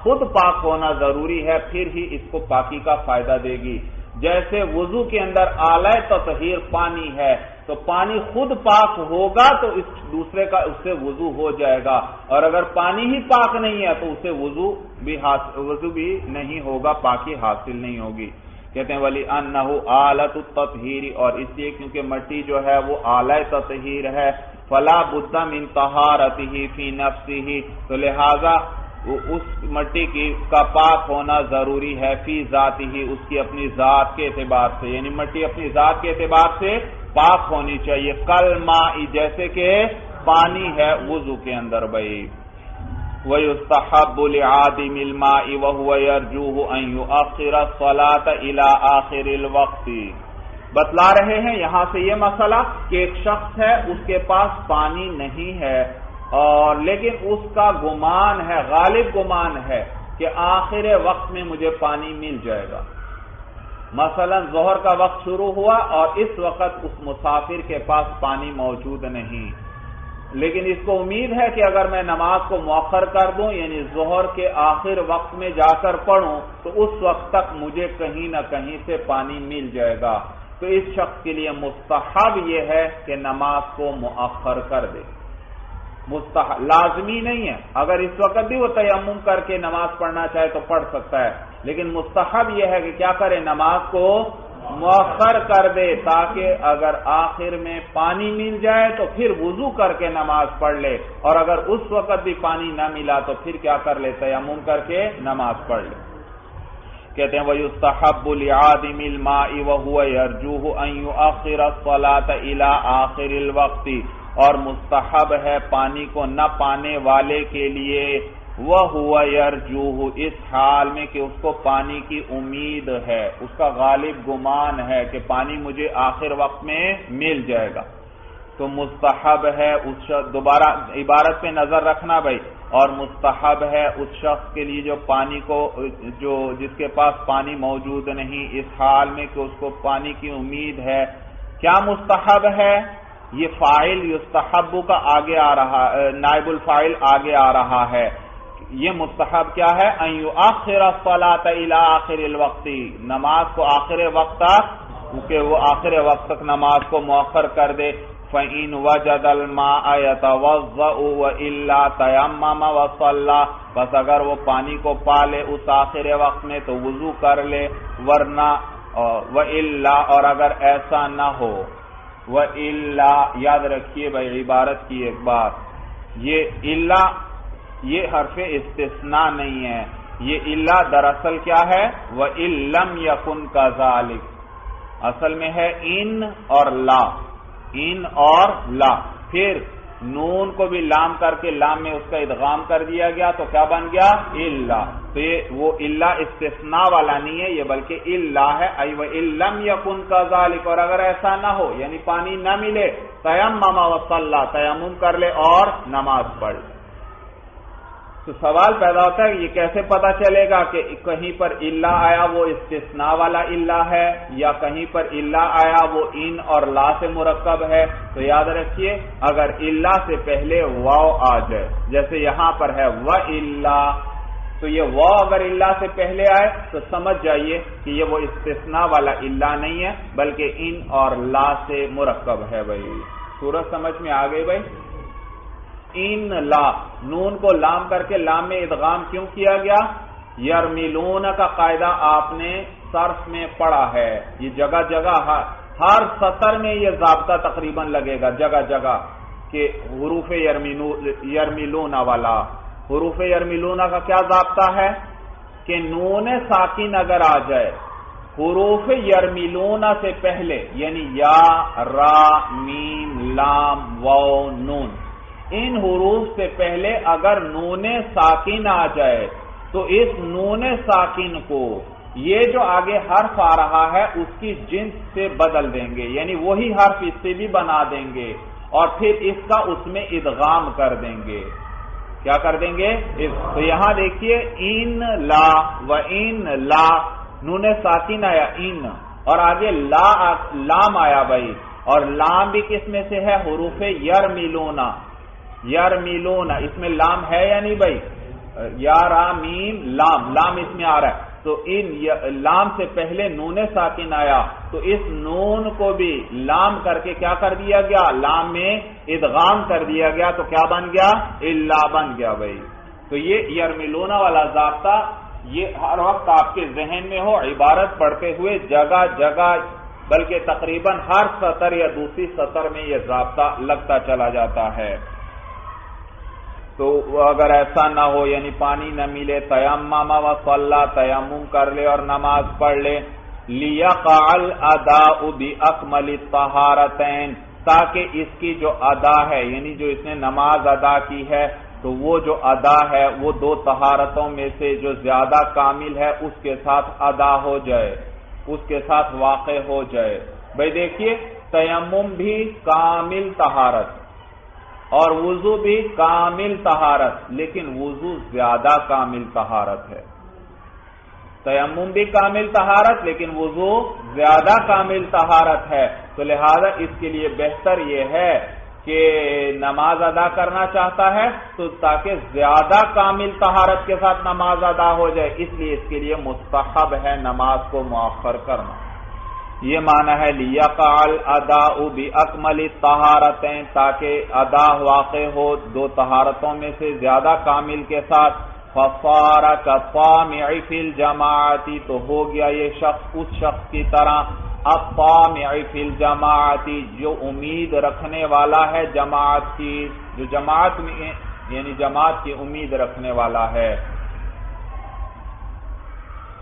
Speaker 1: خود پاک ہونا ضروری ہے، پھر ہی اس کو پاکی کا فائدہ دے گی. جیسے وضو کے اندر آلہ تطہیر پانی ہے، تو پانی خود پاک ہوگا تو اس دوسرے کا اس سے وضو ہو جائے گا، اور اگر پانی ہی پاک نہیں ہے تو اس سے وضو بھی نہیں ہوگا، پاکی حاصل نہیں ہوگی. کہتے ہیں وَلِأَنَّهُ آلَةُ التَّطْهِيرِ، اور اس لیے کیونکہ مٹی جو ہے وہ آلہ تطہیر ہے. فَلَا بُدَّ مِن طَهَارَتِهِ فِي نَفْسِهِ، تو لہذا اس مٹی کا پاک ہونا ضروری ہے، فی ذاتہ، اس کی اپنی ذات کے اعتبار سے، یعنی مٹی اپنی ذات کے اعتبار سے پاک ہونی چاہیے. کالماء، جیسے کہ پانی ہے وضو کے اندر بھائی. وَيُسْتَحَبُّ لِعَادِمِ الْمَاءِ وَهُوَ يَرْجُوهُ أَن يُؤَخِّرَ الصَّلَاةَ إِلَى آخِرِ الْوَقْتِ. بتلا رہے ہیں یہاں سے یہ مسئلہ کہ ایک شخص ہے، اس کے پاس پانی نہیں ہے، اور لیکن اس کا گمان ہے، غالب گمان ہے کہ آخر وقت میں مجھے پانی مل جائے گا. مثلا ظہر کا وقت شروع ہوا اور اس وقت اس مسافر کے پاس پانی موجود نہیں، لیکن اس کو امید ہے کہ اگر میں نماز کو مؤخر کر دوں، یعنی ظہر کے آخر وقت میں جا کر پڑھوں، تو اس وقت تک مجھے کہیں نہ کہیں سے پانی مل جائے گا. تو اس شخص کے لیے مستحب یہ ہے کہ نماز کو مؤخر کر دے. لازمی نہیں ہے، اگر اس وقت بھی وہ تیمم کر کے نماز پڑھنا چاہے تو پڑھ سکتا ہے، لیکن مستحب یہ ہے کہ کیا کرے، نماز کو مؤخر کر دے، تاکہ اگر آخر میں پانی مل جائے تو پھر وضو کر کے نماز پڑھ لے، اور اگر اس وقت بھی پانی نہ ملا تو پھر کیا کر لے، تیمم کر کے نماز پڑھ لے. کہتے ہیں وَيُسْتَحَبُّ لِعَادِمِ الْمَاءِ وَهُوَ يَرْجُوهُ أَن يُؤَخِّرَ الصَّلَاةَ إِلَى آخِرِ الْوَقْتِ، اور مستحب ہے پانی کو نہ پانے والے کے لیے وَهُوَ يَرْجُوهُ، اس حال میں کہ اس کو پانی کی امید ہے، اس کا غالب گمان ہے کہ پانی مجھے آخر وقت میں مل جائے گا. تو مستحب ہے اس دوبارہ عبارت پہ نظر رکھنا بھائی، اور مستحب ہے اس شخص کے لیے جو جس کے پاس پانی موجود نہیں، اس حال میں کہ اس کو پانی کی امید ہے. کیا مستحب ہے؟ یہ فاعل یستحب کا آگے آ رہا، نائب الفاعل آگے آ رہا ہے. یہ مستحب کیا ہے؟ ان یؤخر الصلاۃ الی آخر الوقت، نماز کو آخر وقت تک، کیونکہ وہ آخر وقت تک نماز کو مؤخر کر دے. فَإِنْ وَجَدَ الْمَاءَ يَتَوَضَّأُ وَإِلَّا تَيَمَّمَ وَصَلَّى، بس اگر وہ پانی کو پا لے اس آخر وقت میں تو وضو کر لے، ورنہ وَإِلَّا، اور اگر ایسا نہ ہو، وَإِلَّا یاد رکھیے بھائی عبارت کی ایک بات، یہ الا یہ حرف استثناء نہیں ہے، یہ الا دراصل کیا ہے؟ وَإِن لَّمْ يَكُنْ كَذَلِكَ، اصل میں ہے ان اور لا، ان اور لا، پھر نون کو بھی لام کر کے لام میں اس کا ادغام کر دیا گیا تو کیا بن گیا؟ الا، تو یہ وہ الا استثناء والا نہیں ہے، یہ بلکہ الا ہے، ای وَإِن لَّمْ يَكُنْ كَذَلِكَ، اور اگر ایسا نہ ہو یعنی پانی نہ ملے، تیمم وصلی، تیمم کر لے اور نماز پڑھ۔ تو سوال پیدا ہوتا ہے کہ یہ کیسے پتا چلے گا کہ کہیں پر الا آیا وہ استثناء والا الا ہے یا کہیں پر الا آیا وہ ان اور لا سے مرکب ہے؟ تو یاد رکھیے اگر الا سے پہلے واو آ جائے، جیسے یہاں پر ہے وَإِلَّا، تو یہ واو اگر الا سے پہلے آئے تو سمجھ جائیے کہ یہ وہ استثناء والا الا نہیں ہے بلکہ ان اور لا سے مرکب ہے۔ بھائی صورت سمجھ میں آ گئی بھائی؟ ان لا، نون کو لام کر کے لام میں ادغام کیوں کیا گیا؟ یرملون کا قاعدہ آپ نے صرف میں پڑھا ہے، یہ جگہ جگہ ہر سطر میں یہ ضابطہ تقریباً لگے گا جگہ جگہ کہ حروف یرملون والا، حروف یرملون کا کیا ضابطہ ہے کہ نون ساکن اگر آ جائے حروف یرملون سے پہلے، یعنی یا، را، میم، لام، واو، نون، ان حروف سے پہلے اگر نون ساکن آ جائے تو اس نون ساکن کو یہ جو آگے حرف آ رہا ہے اس کی جنس سے بدل دیں گے، یعنی وہی حرف اس سے بھی بنا دیں گے اور پھر اس کا اس میں ادغام کر دیں گے۔ کیا کر دیں گے؟ تو یہاں دیکھیے ان لا وَإِن لا، نون ساکن آیا ان، اور آگے لام آیا بھائی، اور لام بھی کس میں سے ہے؟ حروف یرملون، یرملون، اس میں لام ہے یا نہیں بھائی؟ یا، را، میم، لام، لام اس میں آ رہا ہے، تو ان لام سے پہلے نون ساکن آیا تو اس نون کو بھی لام کر کے کیا کر دیا گیا؟ لام میں ادغام کر دیا گیا، تو کیا بن گیا؟ الا بن گیا بھائی۔ تو یہ یرملون والا ضابطہ یہ ہر وقت آپ کے ذہن میں ہو، عبارت پڑھتے ہوئے جگہ جگہ بلکہ تقریباً ہر سطر یا دوسری سطر میں یہ ضابطہ لگتا چلا جاتا ہے۔ تو اگر ایسا نہ ہو یعنی پانی نہ ملے، تیمم وصلی، تیمم کر لے اور نماز پڑھ لے، لیقع الاداء باکمل الطہارتین، تاکہ اس کی جو ادا ہے یعنی جو اس نے نماز ادا کی ہے تو وہ جو ادا ہے وہ دو طہارتوں میں سے جو زیادہ کامل ہے اس کے ساتھ ادا ہو جائے، اس کے ساتھ واقع ہو جائے۔ بھائی دیکھیے تیمم بھی کامل طہارت اور وضو بھی کامل طہارت، لیکن وضو زیادہ کامل طہارت ہے۔ تیمم بھی کامل طہارت لیکن وضو زیادہ کامل طہارت ہے، تو لہذا اس کے لیے بہتر یہ ہے کہ نماز ادا کرنا چاہتا ہے تو تاکہ زیادہ کامل طہارت کے ساتھ نماز ادا ہو جائے، اس لیے اس کے لیے مستحب ہے نماز کو مؤخر کرنا۔ یہ معنی ہے لیقع الاداء باکمل الطہارتین، تاکہ ادا واقع ہو دو طہارتوں میں سے زیادہ کامل کے ساتھ۔ فصار کالطامع فی الجماعۃ، تو ہو گیا یہ شخص اس شخص کی طرح الطامع فی الجماعۃ جو امید رکھنے والا ہے جماعت کی، جو جماعت میں یعنی جماعت کی امید رکھنے والا ہے۔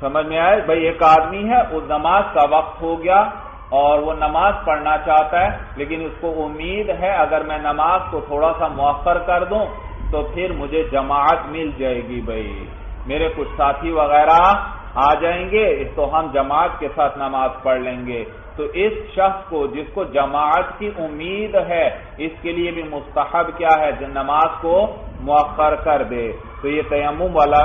Speaker 1: سمجھ میں آئے بھائی؟ ایک آدمی ہے وہ نماز کا وقت ہو گیا اور وہ نماز پڑھنا چاہتا ہے لیکن اس کو امید ہے اگر میں نماز کو تھوڑا سا مؤخر کر دوں تو پھر مجھے جماعت مل جائے گی، بھائی میرے کچھ ساتھی وغیرہ آ جائیں گے تو ہم جماعت کے ساتھ نماز پڑھ لیں گے۔ تو اس شخص کو جس کو جماعت کی امید ہے اس کے لیے بھی مستحب کیا ہے؟ نماز کو مؤخر کر دے۔ تو یہ تیمم والا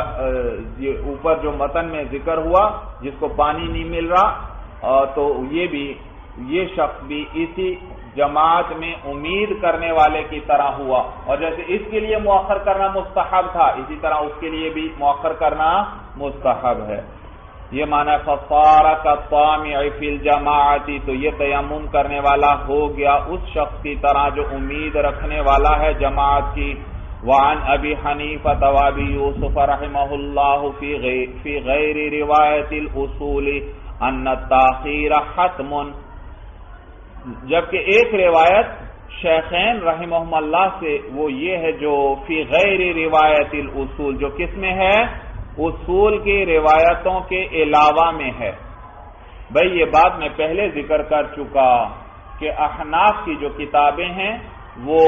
Speaker 1: یہ اوپر جو متن میں ذکر ہوا جس کو پانی نہیں مل رہا تو یہ شخص بھی اسی جماعت میں امید کرنے والے کی طرح ہوا، اور جیسے اس کے لیے مؤخر کرنا مستحب تھا اسی طرح اس کے لیے بھی مؤخر کرنا مستحب ہے۔ یہ معنی فصار کالطامع فی الجماعۃ، تو یہ تیمم کرنے والا ہو گیا اس شخص کی طرح جو امید رکھنے والا ہے جماعت کی۔ وعن ابی حنیفہ وابی یوسف رحمہ اللہ فی غیر روایت الاصول ان التاخیر حتم، جبکہ ایک روایت شیخین رحمہم اللہ سے وہ یہ ہے جو فی غیر روایت الاصول، جو کس میں ہے؟ اصول کی روایتوں کے علاوہ میں ہے۔ بھئی یہ بات میں پہلے ذکر کر چکا کہ احناف کی جو کتابیں ہیں وہ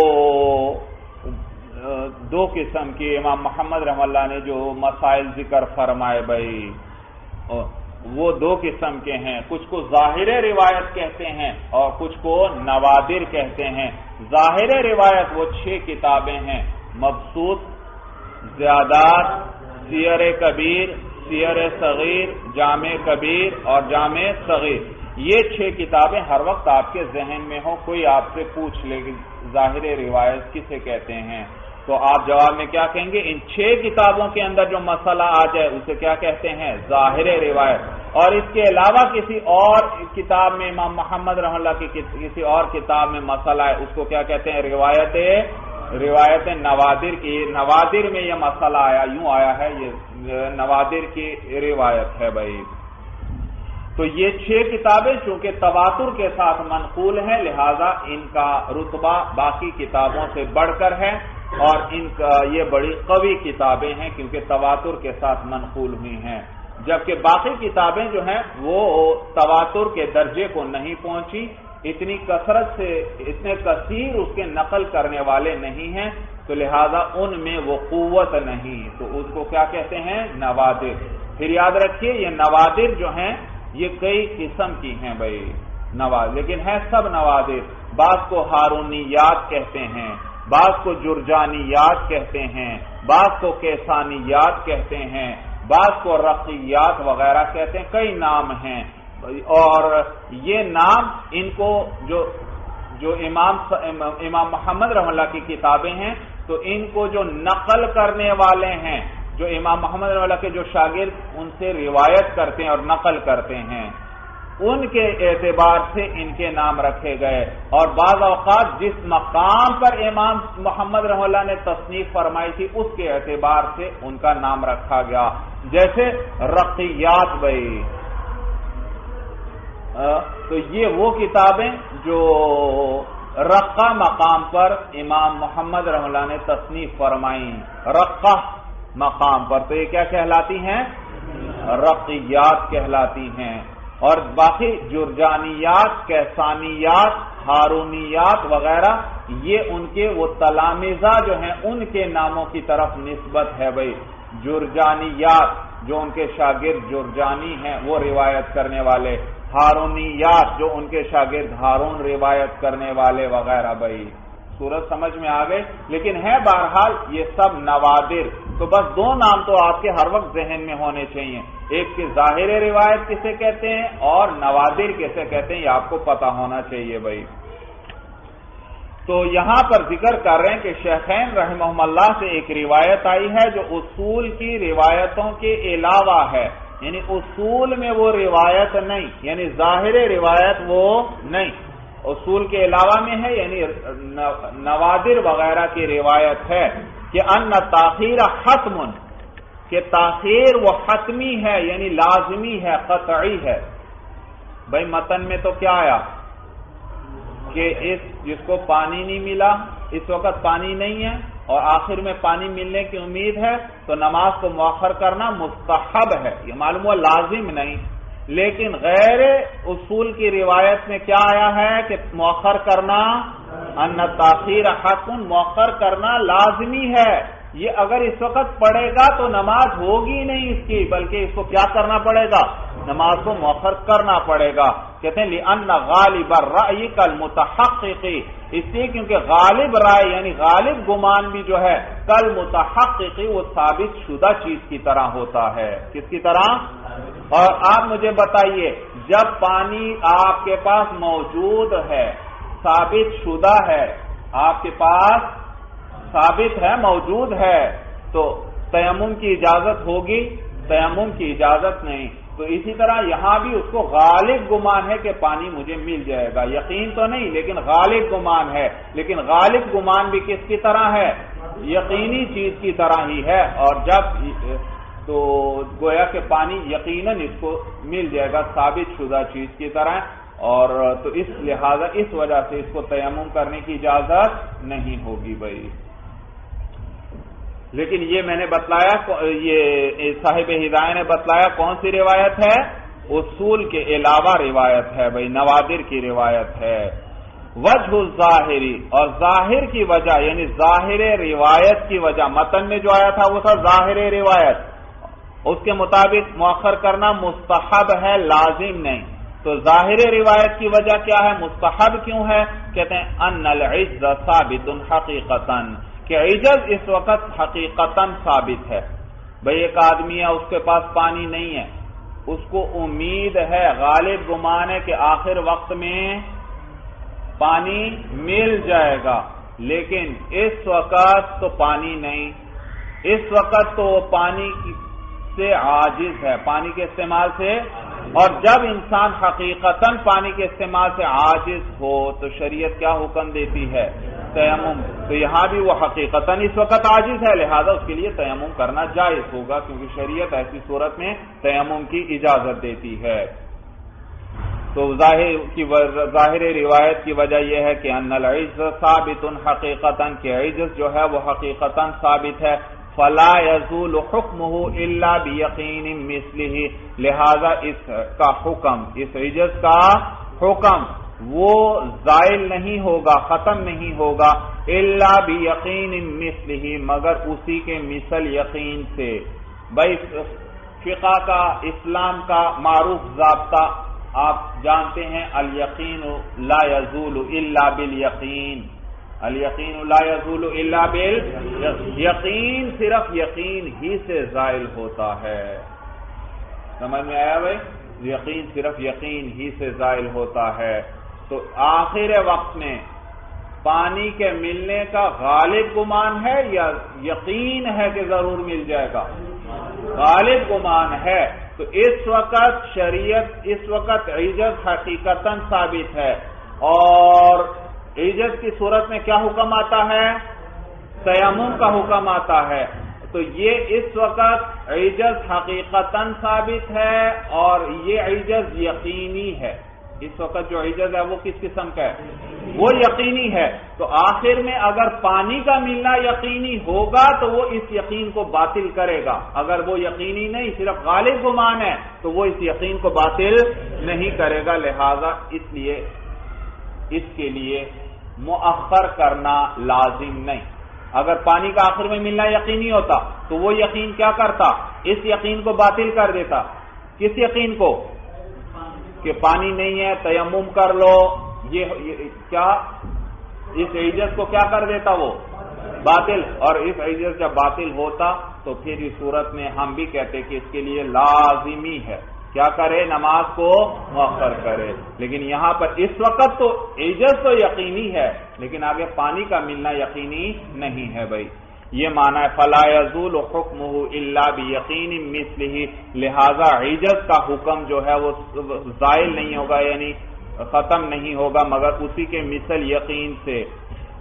Speaker 1: دو قسم کی، امام محمد رحمہ اللہ نے جو مسائل ذکر فرمائے بھئی وہ دو قسم کے ہیں، کچھ کو ظاہر روایت کہتے ہیں اور کچھ کو نوادر کہتے ہیں۔ ظاہر روایت وہ 6 کتابیں ہیں، مبسوط، زیادات، سیر کبیر، سیر صغیر، جامع کبیر اور جامع صغیر۔ یہ 6 کتابیں ہر وقت آپ کے ذہن میں ہو، کوئی آپ سے پوچھ لے ظاہر روایت کسے کہتے ہیں تو آپ جواب میں کیا کہیں گے؟ ان 6 کتابوں کے اندر جو مسئلہ آ جائے اسے کیا کہتے ہیں؟ ظاہر روایت۔ اور اس کے علاوہ کسی اور کتاب میں امام محمد رحمہ اللہ کی کسی اور کتاب میں مسئلہ ہے اس کو کیا کہتے ہیں؟ روایت نوادر کی۔ نوادر میں یہ مسئلہ آیا، یوں آیا ہے، یہ نوادر کی روایت ہے بھائی۔ تو یہ 6 کتابیں چونکہ تواتر کے ساتھ منقول ہیں لہذا ان کا رتبہ باقی کتابوں سے بڑھ کر ہے اور ان کا یہ بڑی قوی کتابیں ہیں کیونکہ تواتر کے ساتھ منقول ہوئی ہیں، جبکہ باقی کتابیں جو ہیں وہ تواتر کے درجے کو نہیں پہنچی، اتنی کثرت سے اتنے کثیر اس کے نقل کرنے والے نہیں ہیں، تو لہذا ان میں وہ قوت نہیں، تو اس کو کیا کہتے ہیں؟ نوادر۔ پھر یاد رکھیے یہ نوادر جو ہیں یہ کئی قسم کی ہیں بھائی نوادر، لیکن ہے سب نوادر۔ بعض کو ہارونیات کہتے ہیں، بعض کو جرجانیات کہتے ہیں، بعض کو کیسانیات کہتے ہیں، بعض کو رقیات وغیرہ کہتے ہیں، کئی نام ہیں۔ اور یہ نام ان کو جو امام محمد رحمہ اللہ کی کتابیں ہیں تو ان کو جو نقل کرنے والے ہیں، جو امام محمد رحمہ اللہ کے جو شاگرد ان سے روایت کرتے ہیں اور نقل کرتے ہیں، ان کے اعتبار سے ان کے نام رکھے گئے، اور بعض اوقات جس مقام پر امام محمد رحمہ اللہ نے تصنیف فرمائی تھی اس کے اعتبار سے ان کا نام رکھا گیا، جیسے رقیات بھائی۔ تو یہ وہ کتابیں جو رقہ مقام پر امام محمد رحمہ اللہ نے تصنیف فرمائی، رقہ مقام پر، تو یہ کیا کہلاتی ہیں؟ رقیات کہلاتی ہیں۔ اور باقی جرجانیات، کیسانیات، ہارونیات وغیرہ یہ ان کے وہ تلامذہ جو ہیں ان کے ناموں کی طرف نسبت ہے بھائی۔ جرجانیات جو ان کے شاگرد جرجانی ہیں وہ روایت کرنے والے، ہارونیات جو ان کے شاگرد ہارون روایت کرنے والے وغیرہ بھائی۔ صورت سمجھ میں آ گئے؟ لیکن ہے بہرحال یہ سب نوادر، تو بس 2 نام تو آپ کے ہر وقت ذہن میں ہونے چاہیے، ایک کی ظاہر روایت کسے کہتے ہیں اور نوادر کسے کہتے ہیں، یہ آپ کو پتا ہونا چاہیے بھائی۔ تو یہاں پر ذکر کر رہے ہیں کہ شیخین رحمہم اللہ سے ایک روایت آئی ہے جو اصول کی روایتوں کے علاوہ ہے، یعنی اصول میں وہ روایت نہیں، یعنی ظاہر روایت وہ نہیں، اصول کے علاوہ میں ہے، یعنی نوادر وغیرہ کی روایت ہے کہ ان تاخیر حتم، کہ تاخیر وہ حتمی ہے یعنی لازمی ہے، قطعی ہے۔ بھائی متن میں تو کیا آیا کہ جس کو پانی نہیں ملا، اس وقت پانی نہیں ہے اور آخر میں پانی ملنے کی امید ہے تو نماز کو مؤخر کرنا مستحب ہے، یہ معلوم ہوا لازم نہیں۔ لیکن غیر اصول کی روایت میں کیا آیا ہے کہ مؤخر کرنا، ان تاخیر حتم، مؤخر کرنا لازمی ہے، یہ اگر اس وقت پڑھے گا تو نماز ہوگی نہیں اس کی، بلکہ اس کو کیا کرنا پڑے گا؟ نماز کو مؤخر کرنا پڑے گا۔ کہتے ہیں لأن غالب الرأی کالمتحقق، اس لیے کیونکہ غالب رائے یعنی غالب گمان بھی جو ہے کالمتحقق وہ ثابت شدہ چیز کی طرح ہوتا ہے۔ کس کی طرح؟ اور آپ مجھے بتائیے جب پانی آپ کے پاس موجود ہے، ثابت شدہ ہے، آپ کے پاس ثابت ہے، موجود ہے، تو تیمم کی اجازت ہوگی؟ تیمم کی اجازت نہیں۔ تو اسی طرح یہاں بھی اس کو غالب گمان ہے کہ پانی مجھے مل جائے گا، یقین تو نہیں لیکن غالب گمان ہے، لیکن غالب گمان بھی کس کی طرح ہے؟ یقینی چیز کی طرح ہی ہے، اور جب تو گویا کہ پانی یقیناً اس کو مل جائے گا ثابت شدہ چیز کی طرح، اور تو اس لہذا اس وجہ سے اس کو تیمم کرنے کی اجازت نہیں ہوگی بھائی۔ لیکن یہ میں نے بتلایا، یہ صاحب ہدایہ نے بتلایا کون سی روایت ہے؟ اصول کے علاوہ روایت ہے بھائی، نوادر کی روایت ہے۔ وجہ الظاہری، اور ظاہر کی وجہ یعنی ظاہر روایت کی وجہ، متن میں جو آیا تھا وہ تھا ظاہر روایت، اس کے مطابق مؤخر کرنا مستحب ہے، لازم نہیں۔ تو ظاہر روایت کی وجہ کیا ہے؟ مستحب کیوں ہے؟ کہتے ہیں ان العجز ثابت حقیقتاً، کہ عجز اس وقت حقیقتاً ثابت ہے۔ بھئی ایک آدمی ہے، اس کے پاس پانی نہیں ہے، اس کو امید ہے، غالب گمان ہے کہ آخر وقت میں پانی مل جائے گا، لیکن اس وقت تو پانی نہیں، اس وقت تو پانی سے عاجز ہے، پانی کے استعمال سے، اور جب انسان حقیقتاً پانی کے استعمال سے عاجز ہو تو شریعت کیا حکم دیتی ہے؟ تیمم۔ تو یہاں بھی وہ حقیقتاً اس وقت عاجز ہے، لہذا اس کے لیے تیمم کرنا جائز ہوگا، کیونکہ شریعت ایسی صورت میں تیمم کی اجازت دیتی ہے۔ تو ظاہر روایت کی وجہ یہ ہے کہ ان العجز ثابت حقیقتاً، کہ عجز جو ہے وہ حقیقتاً ثابت ہے، فلا يزول حکمہ الا بیقین مثلہ، لہذا اس کا حکم، اس عجز کا حکم وہ زائل نہیں ہوگا، ختم نہیں ہوگا، الا بیقین مثلہ، مگر اسی کے مثل یقین سے۔ بھائی فقہ کا، اسلام کا معروف ضابطہ آپ جانتے ہیں، الیقین لا یزول الا بالیقین، الیقین لا یزول الا بالیقین، صرف یقین ہی سے زائل ہوتا ہے۔ سمجھ میں آیا بھائی؟ یقین صرف یقین ہی سے زائل ہوتا ہے۔ تو آخر وقت میں پانی کے ملنے کا غالب گمان ہے یا یقین ہے کہ ضرور مل جائے گا؟ غالب گمان ہے، تو اس وقت شریعت، اس وقت عجز حقیقتاً ثابت ہے، اور عجز کی صورت میں کیا حکم آتا ہے؟ تیمم کا حکم آتا ہے۔ تو یہ اس وقت عجز حقیقتاً ثابت ہے اور یہ عجز یقینی ہے۔ اس وقت جو عجز ہے وہ کس قسم کا ہے؟ وہ یقینی ہے۔ تو آخر میں اگر پانی کا ملنا یقینی ہوگا تو وہ اس یقین کو باطل کرے گا، اگر وہ یقینی نہیں صرف غالب گمان ہے تو وہ اس یقین کو باطل نہیں کرے گا، لہذا اس کے لیے مؤخر کرنا لازم نہیں۔ اگر پانی کا آخر میں ملنا یقینی ہوتا تو وہ یقین کیا کرتا؟ اس یقین کو باطل کر دیتا۔ کس یقین کو؟ کہ پانی نہیں ہے، تیمم کر لو، یہ کیا اس عجز کو کیا کر دیتا؟ وہ باطل۔ اور اس عجز جب باطل ہوتا تو پھر اس صورت میں ہم بھی کہتے کہ اس کے لیے لازمی ہے کیا کرے؟ نماز کو مؤخر کرے۔ لیکن یہاں پر اس وقت تو عجز تو یقینی ہے لیکن آگے پانی کا ملنا یقینی نہیں ہے بھائی۔ یہ معنی ہے فلا یزول حکمہ الا بیقین مثلہ، لہذا عجز کا حکم جو ہے وہ زائل نہیں ہوگا، یعنی ختم نہیں ہوگا مگر اسی کے مثل یقین سے۔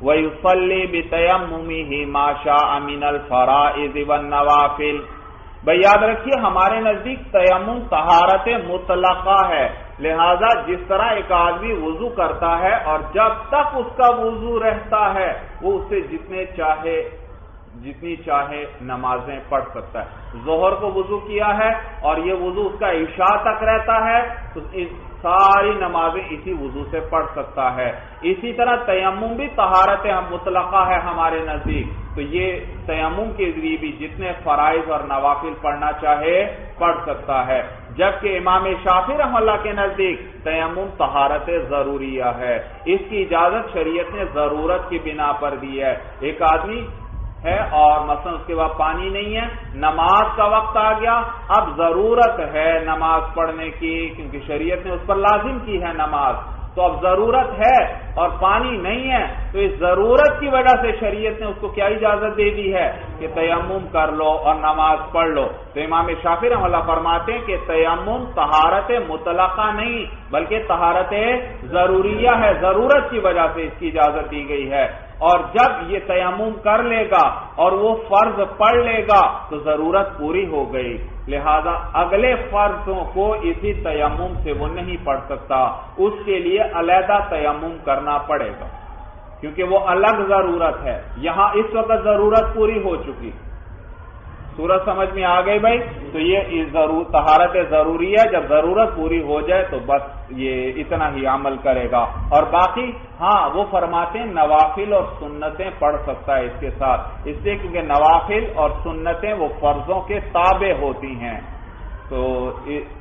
Speaker 1: وَيُصَلِّي بِتَيَمُّمِهِ مَا شَاءَ مِنَ الْفَرَائِضِ وَالنَّوَافِلِ۔ بھئی یاد رکھیے ہمارے نزدیک تیمم طہارت مطلقہ ہے، لہذا جس طرح ایک آدمی وضو کرتا ہے اور جب تک اس کا وضو رہتا ہے وہ اسے جتنی چاہے نمازیں پڑھ سکتا ہے۔ ظہر کو وضو کیا ہے اور یہ وضو اس کا عشاء تک رہتا ہے تو ساری نمازیں اسی وضو سے پڑھ سکتا ہے۔ اسی طرح تیمم بھی طہارت مطلقہ ہے ہمارے نزدیک، تو یہ تیمم کے ذریعے بھی جتنے فرائض اور نوافل پڑھنا چاہے پڑھ سکتا ہے، جبکہ امام شافعی رحمہ اللہ کے نزدیک تیمم طہارت ضروریہ ہے، اس کی اجازت شریعت نے ضرورت کی بنا پر دی ہے۔ ایک آدمی ہے اور مثلا اس کے بعد پانی نہیں ہے، نماز کا وقت آ گیا، اب ضرورت ہے نماز پڑھنے کی کیونکہ شریعت نے اس پر لازم کی ہے نماز، تو اب ضرورت ہے اور پانی نہیں ہے، تو اس ضرورت کی وجہ سے شریعت نے اس کو کیا اجازت دے دی ہے کہ تیمم کر لو اور نماز پڑھ لو۔ تو امام شافعی رحمہ اللہ فرماتے ہیں کہ تیمم طہارت مطلقہ نہیں بلکہ طہارت ضروریہ ہے، ضرورت کی وجہ سے اس کی اجازت دی گئی ہے، اور جب یہ تیمم کر لے گا اور وہ فرض پڑھ لے گا تو ضرورت پوری ہو گئی، لہذا اگلے فرضوں کو اسی تیمم سے وہ نہیں پڑھ سکتا، اس کے لیے علیحدہ تیمم کرنا پڑے گا کیونکہ وہ الگ ضرورت ہے۔ یہاں اس وقت ضرورت پوری ہو چکی، سورج سمجھ میں آ گئی بھائی؟ تو یہ طہارت ضروری ہے، جب ضرورت پوری ہو جائے تو بس یہ اتنا ہی عمل کرے گا، اور باقی ہاں وہ فرماتے ہیں نوافل اور سنتیں پڑھ سکتا ہے اس کے ساتھ، اس لیے کیونکہ نوافل اور سنتیں وہ فرضوں کے تابع ہوتی ہیں، تو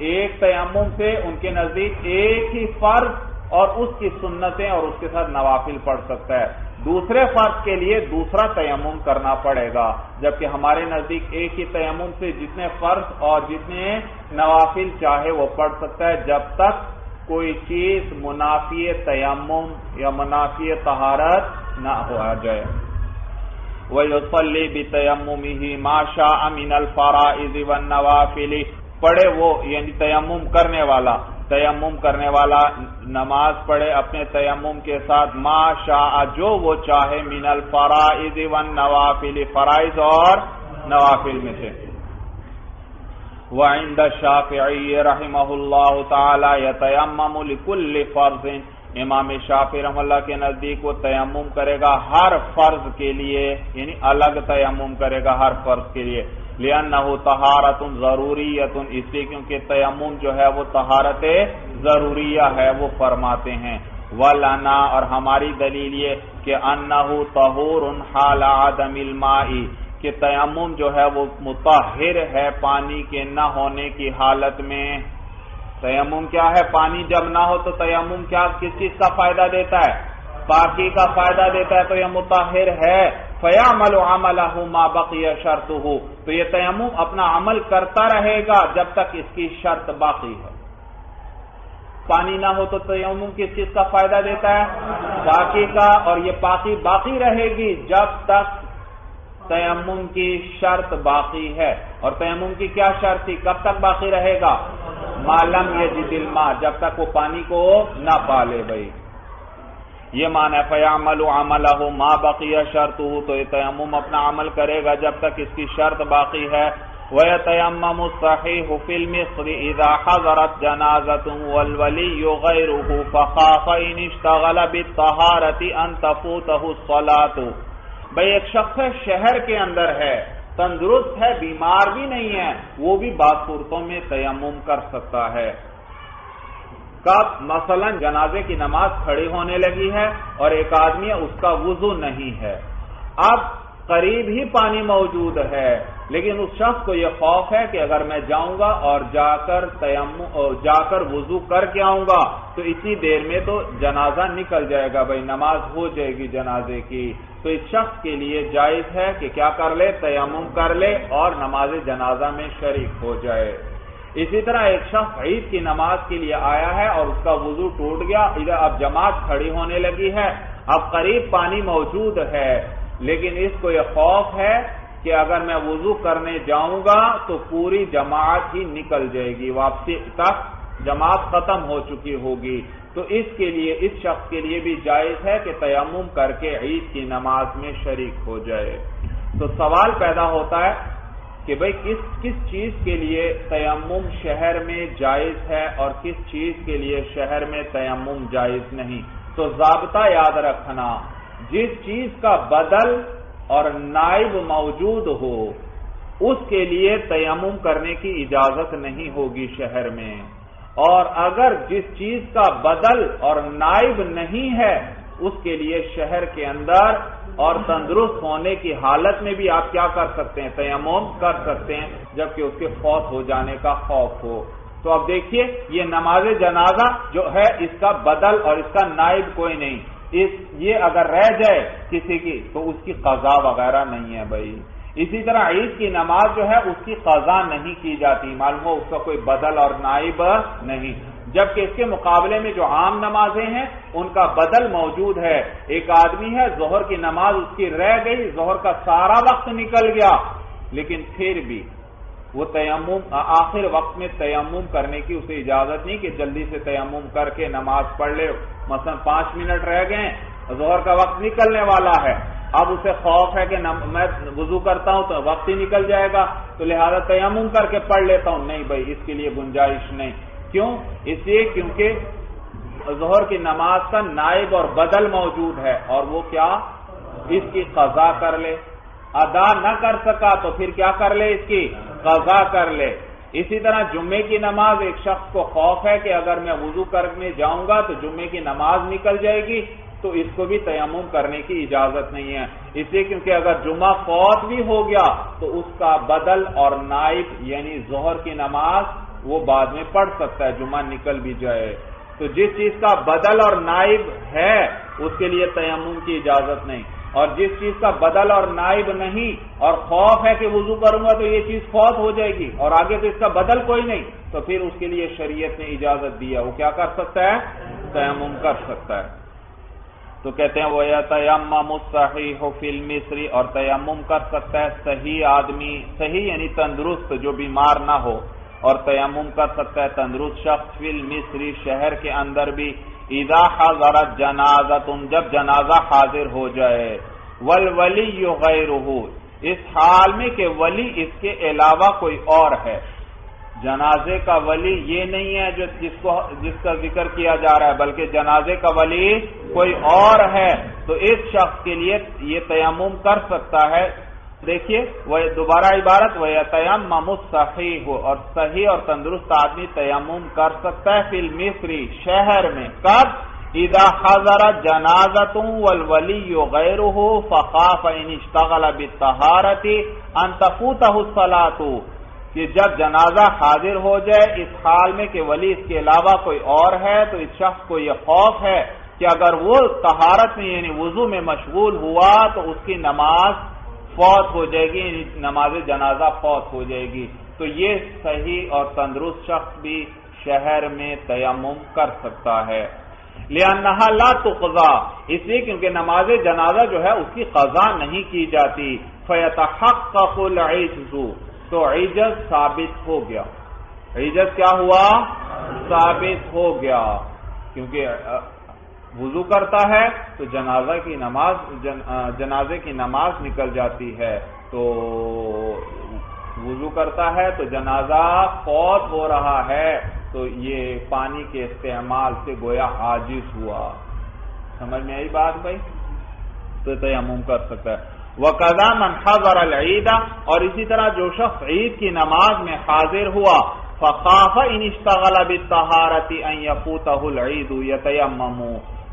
Speaker 1: ایک تیمم سے ان کے نزدیک ایک ہی فرض اور اس کی سنتیں اور اس کے ساتھ نوافل پڑھ سکتا ہے، دوسرے فرض کے لیے دوسرا تیمم کرنا پڑے گا، جبکہ ہمارے نزدیک ایک ہی تیمم سے جتنے فرض اور جتنے نوافل چاہے وہ پڑھ سکتا ہے، جب تک کوئی چیز منافی تیمم یا منافی طہارت نہ ہو جائے۔ وَيُصَلِّي بِتَيَمُّمِهِ مَا شَاءَ مِنَ الْفَرَائِضِ وَالنَّوَافِلِ، پڑھے وہ یعنی تیمم کرنے والا نماز پڑھے اپنے تیمم کے ساتھ ما شاء جو وہ چاہے من الفرائض والنوافل، فرائض اور نوافل میں سے۔ وعند الشافعی رحمہ اللہ تعالی یتیمم لکل فرض، امام شافعی رحمہ اللہ کے نزدیک وہ تیمم کرے گا ہر فرض کے لیے، یعنی الگ تیمم کرے گا ہر فرض کے لیے، لِأَنَّهُ طَهَارَةٌ ضَرُورِيَّةٌ، اس لیے کیونکہ تیمم جو ہے وہ طہارت ضروریہ ہے، وہ فرماتے ہیں۔ وَلَنَا، اور ہماری دلیل یہ کہ أَنَّهُ طَهُورٌ حَالَ عَدَمِ الْمَاءِ، کہ تیمم جو ہے وہ مطہر ہے پانی کے نہ ہونے کی حالت میں۔ تیمم کیا ہے؟ پانی جب نہ ہو تو تیمم کیا کس چیز کا فائدہ دیتا ہے؟ پاکی کا فائدہ دیتا ہے، تو یہ مطہر ہے۔ فَيَعْمَلُ عَمَلَهُ مَا بَقِيَ شَرْطُهُ، تو یہ تیمم اپنا عمل کرتا رہے گا جب تک اس کی شرط باقی ہے۔ پانی نہ ہو تو تیمم کس چیز کا فائدہ دیتا ہے؟ پاکی کا، اور یہ پاکی باقی رہے گی جب تک تیمم کی شرط باقی ہے، اور تیمم کی کیا شرط تھی؟ کب تک باقی رہے گا؟ ما لم یجد الماء، جب تک وہ پانی کو نہ پالے بھائی، یہ معنی ہے فَيَعْمَلُ عَمَلَهُ مَا بَقِيَ شَرْطُهُ، تو یہ تیمم اپنا عمل کرے گا جب تک اس کی شرط باقی ہے۔ وَيَتَيَمَّمُ الصَّحِيحُ فِي الْمِصْرِ إِذَا حَضَرَتْ جَنَازَةٌ وَالْوَلِيُّ غَيْرُهُ فَخَافَ إِنِ اشْتَغَلَ بِالطَّهَارَةِ أَن تَفُوتَهُ الصَّلَاةُ، بھئی ایک شخص شہر کے اندر ہے، تندرست ہے، بیمار بھی نہیں ہے، وہ بھی بعض صورتوں میں تیمم کر سکتا ہے۔ کب؟ مثلا جنازے کی نماز کھڑی ہونے لگی ہے اور ایک آدمی ہے، اس کا وضو نہیں ہے، اب قریب ہی پانی موجود ہے، لیکن اس شخص کو یہ خوف ہے کہ اگر میں جاؤں گا اور جا کر وضو کر کے آؤں گا تو اتنی دیر میں تو جنازہ نکل جائے گا، بھائی نماز ہو جائے گی جنازے کی، تو اس شخص کے لیے جائز ہے کہ کیا کر لے؟ تیمم کر لے اور نماز جنازہ میں شریک ہو جائے۔ اسی طرح ایک شخص عید کی نماز کے لیے آیا ہے اور اس کا وضو ٹوٹ گیا، ادھر اب جماعت کھڑی ہونے لگی ہے، اب قریب پانی موجود ہے، لیکن اس کو یہ خوف ہے کہ اگر میں وضو کرنے جاؤں گا تو پوری جماعت ہی نکل جائے گی، واپسی تک جماعت ختم ہو چکی ہوگی، تو اس کے لیے اس شخص کے لیے بھی جائز ہے کہ تیمم کر کے عید کی نماز میں شریک ہو جائے۔ تو سوال پیدا ہوتا ہے کہ بھئی کس چیز کے لیے تیمم شہر میں جائز ہے اور کس چیز کے لیے شہر میں تیمم جائز نہیں؟ تو ضابطہ یاد رکھنا، جس چیز کا بدل اور نائب موجود ہو اس کے لیے تیمم کرنے کی اجازت نہیں ہوگی شہر میں، اور اگر جس چیز کا بدل اور نائب نہیں ہے اس کے لیے شہر کے اندر اور تندرست ہونے کی حالت میں بھی آپ کیا کر سکتے ہیں؟ تیمم کر سکتے ہیں، جبکہ اس کے فوت ہو جانے کا خوف ہو۔ تو اب دیکھیے یہ نماز جنازہ جو ہے اس کا بدل اور اس کا نائب کوئی نہیں، یہ اگر رہ جائے کسی کی تو اس کی قضا وغیرہ نہیں ہے بھائی۔ اسی طرح عید کی نماز جو ہے اس کی قضا نہیں کی جاتی، معلوم ہو اس کا کوئی بدل اور نائب نہیں۔ جبکہ اس کے مقابلے میں جو عام نمازیں ہیں ان کا بدل موجود ہے. ایک آدمی ہے ظہر کی نماز اس کی رہ گئی، ظہر کا سارا وقت نکل گیا، لیکن پھر بھی وہ تیمم آخر وقت میں تیمم کرنے کی اسے اجازت نہیں کہ جلدی سے تیمم کر کے نماز پڑھ لے. مثلا 5 منٹ رہ گئے، ظہر کا وقت نکلنے والا ہے، اب اسے خوف ہے کہ میں وضو کرتا ہوں تو وقت ہی نکل جائے گا تو لہذا تیمم کر کے پڑھ لیتا ہوں. نہیں بھائی، اس کے لیے گنجائش نہیں. کیوں؟ اس لیے کیونکہ ظہر کی نماز کا نائب اور بدل موجود ہے، اور وہ کیا؟ اس کی قضا کر لے. ادا نہ کر سکا تو پھر کیا کر لے؟ اس کی قضا کر لے. اسی طرح جمعے کی نماز ایک شخص کو خوف ہے کہ اگر میں وضو کرنے جاؤں گا تو جمعے کی نماز نکل جائے گی، تو اس کو بھی تیمم کرنے کی اجازت نہیں ہے. اس لیے کیونکہ اگر جمعہ فوت بھی ہو گیا تو اس کا بدل اور نائب یعنی ظہر کی نماز وہ بعد میں پڑھ سکتا ہے، جمعہ نکل بھی جائے. تو جس چیز کا بدل اور نائب ہے اس کے لیے تیمم کی اجازت نہیں، اور جس چیز کا بدل اور نائب نہیں اور خوف ہے کہ وضو کروں گا تو یہ چیز فوت ہو جائے گی اور آگے تو اس کا بدل کوئی نہیں، تو پھر اس کے لیے شریعت نے اجازت دیا، وہ کیا کر سکتا ہے؟ تیمم کر سکتا ہے. تو کہتے ہیں وَيَتَيَمَّمُ الصَّحِيحُ فِي الْمِصْرِ، اور تیمم کر سکتا ہے صحیح آدمی، صحیح یعنی تندرست جو بیمار نہ ہو، اور تیمم کر سکتا ہے تندرست شخص فی الْمِصْرِ شہر کے اندر بھی، اذا حضرت جنازۃ جب جنازہ حاضر ہو جائے، والولی غیرہ اس حال میں کہ ولی اس کے علاوہ کوئی اور ہے. جنازے کا ولی یہ نہیں ہے جس کا ذکر کیا جا رہا ہے، بلکہ جنازے کا ولی کوئی اور ہے، تو اس شخص کے لیے یہ تیمم کر سکتا ہے. دیکھیے وہ دوبارہ عبارت وَيَتَيَمَّمُ الصَّحِيحُ، اور صحیح اور تندرست آدمی تیمم کر سکتا ہے فی الْمِصْرِ شہر میں. کب؟ اذا حضرت جنازۃ والولی غیرہ فخاف ان اشتغل بالطہارۃ ان تفوتہ الصلاۃ، کہ جب جنازہ حاضر ہو جائے اس حال میں کہ ولی اس کے علاوہ کوئی اور ہے، تو اس شخص کو یہ خوف ہے کہ اگر وہ طہارت میں یعنی وضو میں مشغول ہوا تو اس کی نماز فوت ہو جائے گی، نماز جنازہ فوت ہو جائے گی. تو یہ صحیح اور تندرست شخص بھی شہر میں تیمم کر سکتا ہے. لِأَنَّهَا لَا تُقْضَى، اس لیے کیونکہ نماز جنازہ جو ہے اس کی قضا نہیں کی جاتی. فَيَتَحَقَّقُ الْعِجْزُ، تو عجز ثابت ہو گیا. عجز کیا ہوا؟ ثابت ہو گیا، کیونکہ وضو کرتا ہے تو جنازے کی نماز نکل جاتی ہے، تو وضو کرتا ہے تو جنازہ فوت ہو رہا ہے، تو یہ پانی کے استعمال سے گویا عاجز ہوا. سمجھ میں آئی بات بھائی؟ تو تیمم کر سکتا ہے. وَقَذَا مَنْ حَضَرَ الْعِيدَ، اور اسی طرح جو شخص عید کی نماز میں حاضر ہوا، فَخَافَ إِنِ اشْتَغَلَ بِالطَّهَارَةِ أَنْ يَفُوتَهُ الْعِيدُ يَتَيَمَّمُ،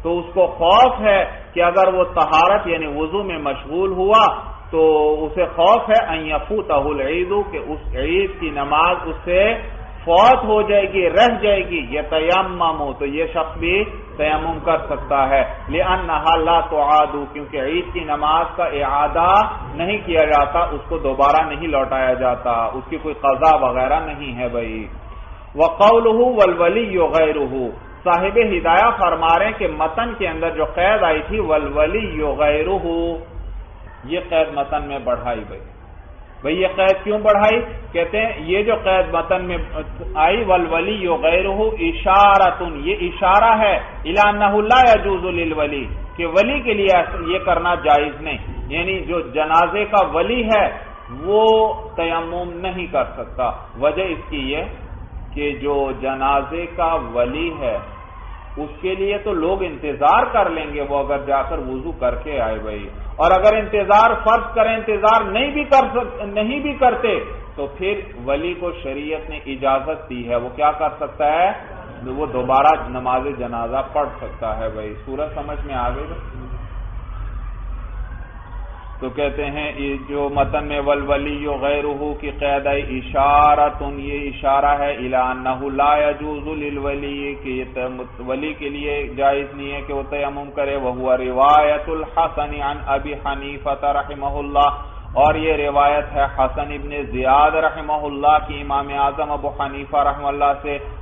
Speaker 1: تو اس کو خوف ہے کہ اگر وہ طہارت یعنی وضو میں مشغول ہوا تو اسے خوف ہے ان یفوتہ العید، کہ اس عید کی نماز اس سے فوت ہو جائے گی، رہ جائے گی. یتیمم، تو یہ شخص بھی تیمم کر سکتا ہے. لأنہا لا تعاد، کیونکہ عید کی نماز کا اعادہ نہیں کیا جاتا، اس کو دوبارہ نہیں لوٹایا جاتا، اس کی کوئی قضا وغیرہ نہیں ہے بھائی. وقولہ والولی غیرہ، صاحب ہدایہ فرما رہے ہیں کہ متن کے اندر جو قید آئی تھی والولی غیرہ، یہ قید متن میں بڑھائی بھائی یہ قید کیوں بڑھائی؟ کہتے ہیں یہ جو قید متن میں آئی والولی غیرہ اشارۃ، یہ اشارہ ہے الی انہ لا یجوز للولی، کہ ولی کے لیے یہ کرنا جائز نہیں، یعنی جو جنازے کا ولی ہے وہ تیمم نہیں کر سکتا. وجہ اس کی یہ کہ جو جنازے کا ولی ہے اس کے لیے تو لوگ انتظار کر لیں گے، وہ اگر جا کر وضو کر کے آئے بھائی، اور اگر انتظار فرض کریں انتظار نہیں بھی کرتے تو پھر ولی کو شریعت نے اجازت دی ہے، وہ کیا کر سکتا ہے؟ وہ دوبارہ نماز جنازہ پڑھ سکتا ہے بھائی. سورج سمجھ میں آ گئی؟ تو کہتے ہیں جو متن میں والولی غیرہ کی قید ہے اشارۃ، یہ اشارہ ہے الی انہ لا یجوز للولی، کہ ولی کے لیے جائز نہیں ہے کہ وہ تیمم کرے. وہو روایت الحسن عن ابی حنیفہ رحمہ اللہ، اور یہ روایت ہے حسن ابن زیاد رحمہ اللہ کی امام اعظم ابو حنیفہ رحمہ اللہ سے.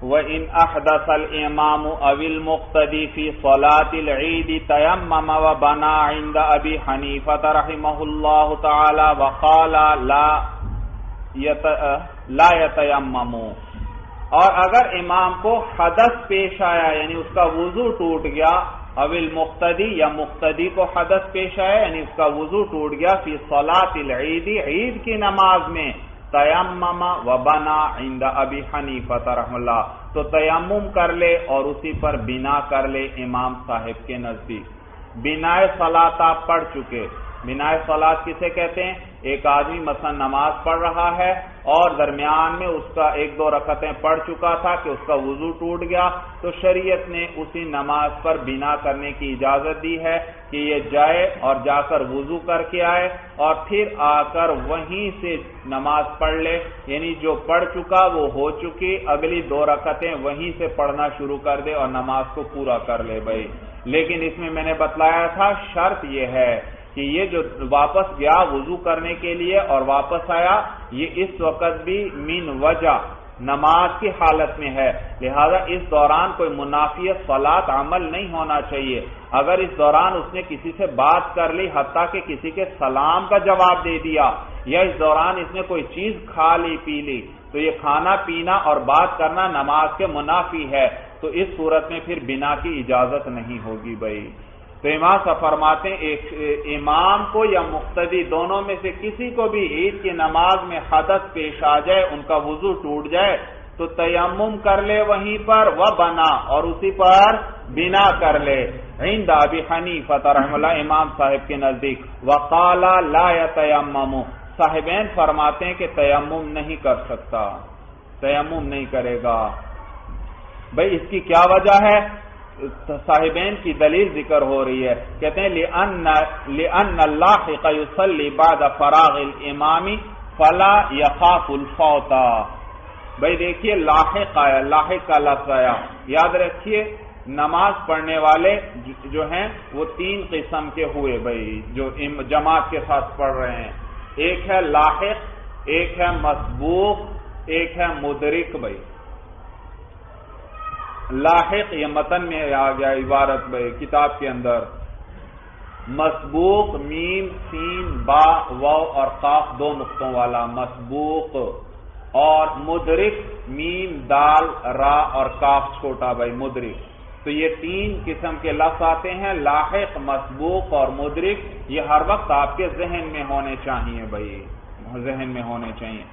Speaker 1: وَإِنْ أَحْدَثَ الْإِمَامُ أَوِ الْمُقْتَدِي فِي صَلَاةِ الْعِيدِ تَيَمَّمَ وَبَنَى عِنْدَ أَبِي حَنِيفَةَ رَحِمَهُ اللَّهُ تَعَالَى وَقَالَ لَا يَتَيَمَّمُ، اور اگر امام کو حدث پیش آیا یعنی اس کا وضو ٹوٹ گیا، اوil مقتدی یا مقتدی کو حدث پیش آیا یعنی اس کا وضو ٹوٹ گیا، فی صلاۃ العید، عید کی نماز میں، تیمم وبنا عند ابی حنیفہ رحمہ اللہ، تو تیمم کر لے اور اسی پر بنا کر لے امام صاحب کے نزدیک۔ بنائے صلاۃ آپ پڑھ چکے، بنائے صلاۃ کسے کہتے ہیں؟ ایک آدمی مثلا نماز پڑھ رہا ہے اور درمیان میں اس کا ایک دو رکعتیں پڑھ چکا تھا کہ اس کا وضو ٹوٹ گیا، تو شریعت نے اسی نماز پر بنا کرنے کی اجازت دی ہے کہ یہ جائے اور جا کر وضو کر کے آئے اور پھر آ کر وہیں سے نماز پڑھ لے، یعنی جو پڑھ چکا وہ ہو چکی، اگلی دو رکعتیں وہیں سے پڑھنا شروع کر دے اور نماز کو پورا کر لے بھائی۔ لیکن اس میں نے بتلایا تھا شرط یہ ہے کہ یہ جو واپس گیا وضو کرنے کے لیے اور واپس آیا، یہ اس وقت بھی من وجہ نماز کی حالت میں ہے، لہذا اس دوران کوئی منافی صلاۃ عمل نہیں ہونا چاہیے۔ اگر اس دوران اس نے کسی سے بات کر لی، حتیٰ کہ کسی کے سلام کا جواب دے دیا، یا اس دوران اس نے کوئی چیز کھا لی پی لی، تو یہ کھانا پینا اور بات کرنا نماز کے منافی ہے، تو اس صورت میں پھر بنا کی اجازت نہیں ہوگی بھائی۔ تو امام صاحب فرماتے ہیں ایک امام کو یا مقتدی دونوں میں سے کسی کو بھی عید کی نماز میں حدث پیش آ جائے، ان کا وضو ٹوٹ جائے، تو تیمم کر لے وہیں پر، و بنا اور اسی پر بنا کر لے، عند ابی حنیفہ رحمہ اللہ امام صاحب کے نزدیک۔ وقال لا یتیمم، صاحبین فرماتے ہیں کہ تیمم نہیں کر سکتا، تیمم نہیں کرے گا بھائی۔ اس کی کیا وجہ ہے؟ صاحبین کی دلیل ذکر ہو رہی ہے، کہتے ہیں لأن اللاحق يصلي بعد فراغ الامام فلا يخاف الفوت۔ بھائی دیکھیے لاحق آیا، لاحق کا لفظ آیا، یاد رکھیے نماز پڑھنے والے جو ہیں وہ تین قسم کے ہوئے بھائی، جو جماعت کے ساتھ پڑھ رہے ہیں، ایک ہے لاحق، ایک ہے مسبوق، ایک ہے مدرک بھائی۔ لاحق یہ متن میں آ گیا عبارت بھائی کتاب کے اندر، مسبوق میم سین با واو اور قاف دو نقطوں والا مسبوق، اور مدرک میم دال را اور کاف چھوٹا بھائی مدرک۔ تو یہ تین قسم کے لفظ آتے ہیں، لاحق، مسبوق اور مدرک، یہ ہر وقت آپ کے ذہن میں ہونے چاہیے بھائی، ذہن میں ہونے چاہیے۔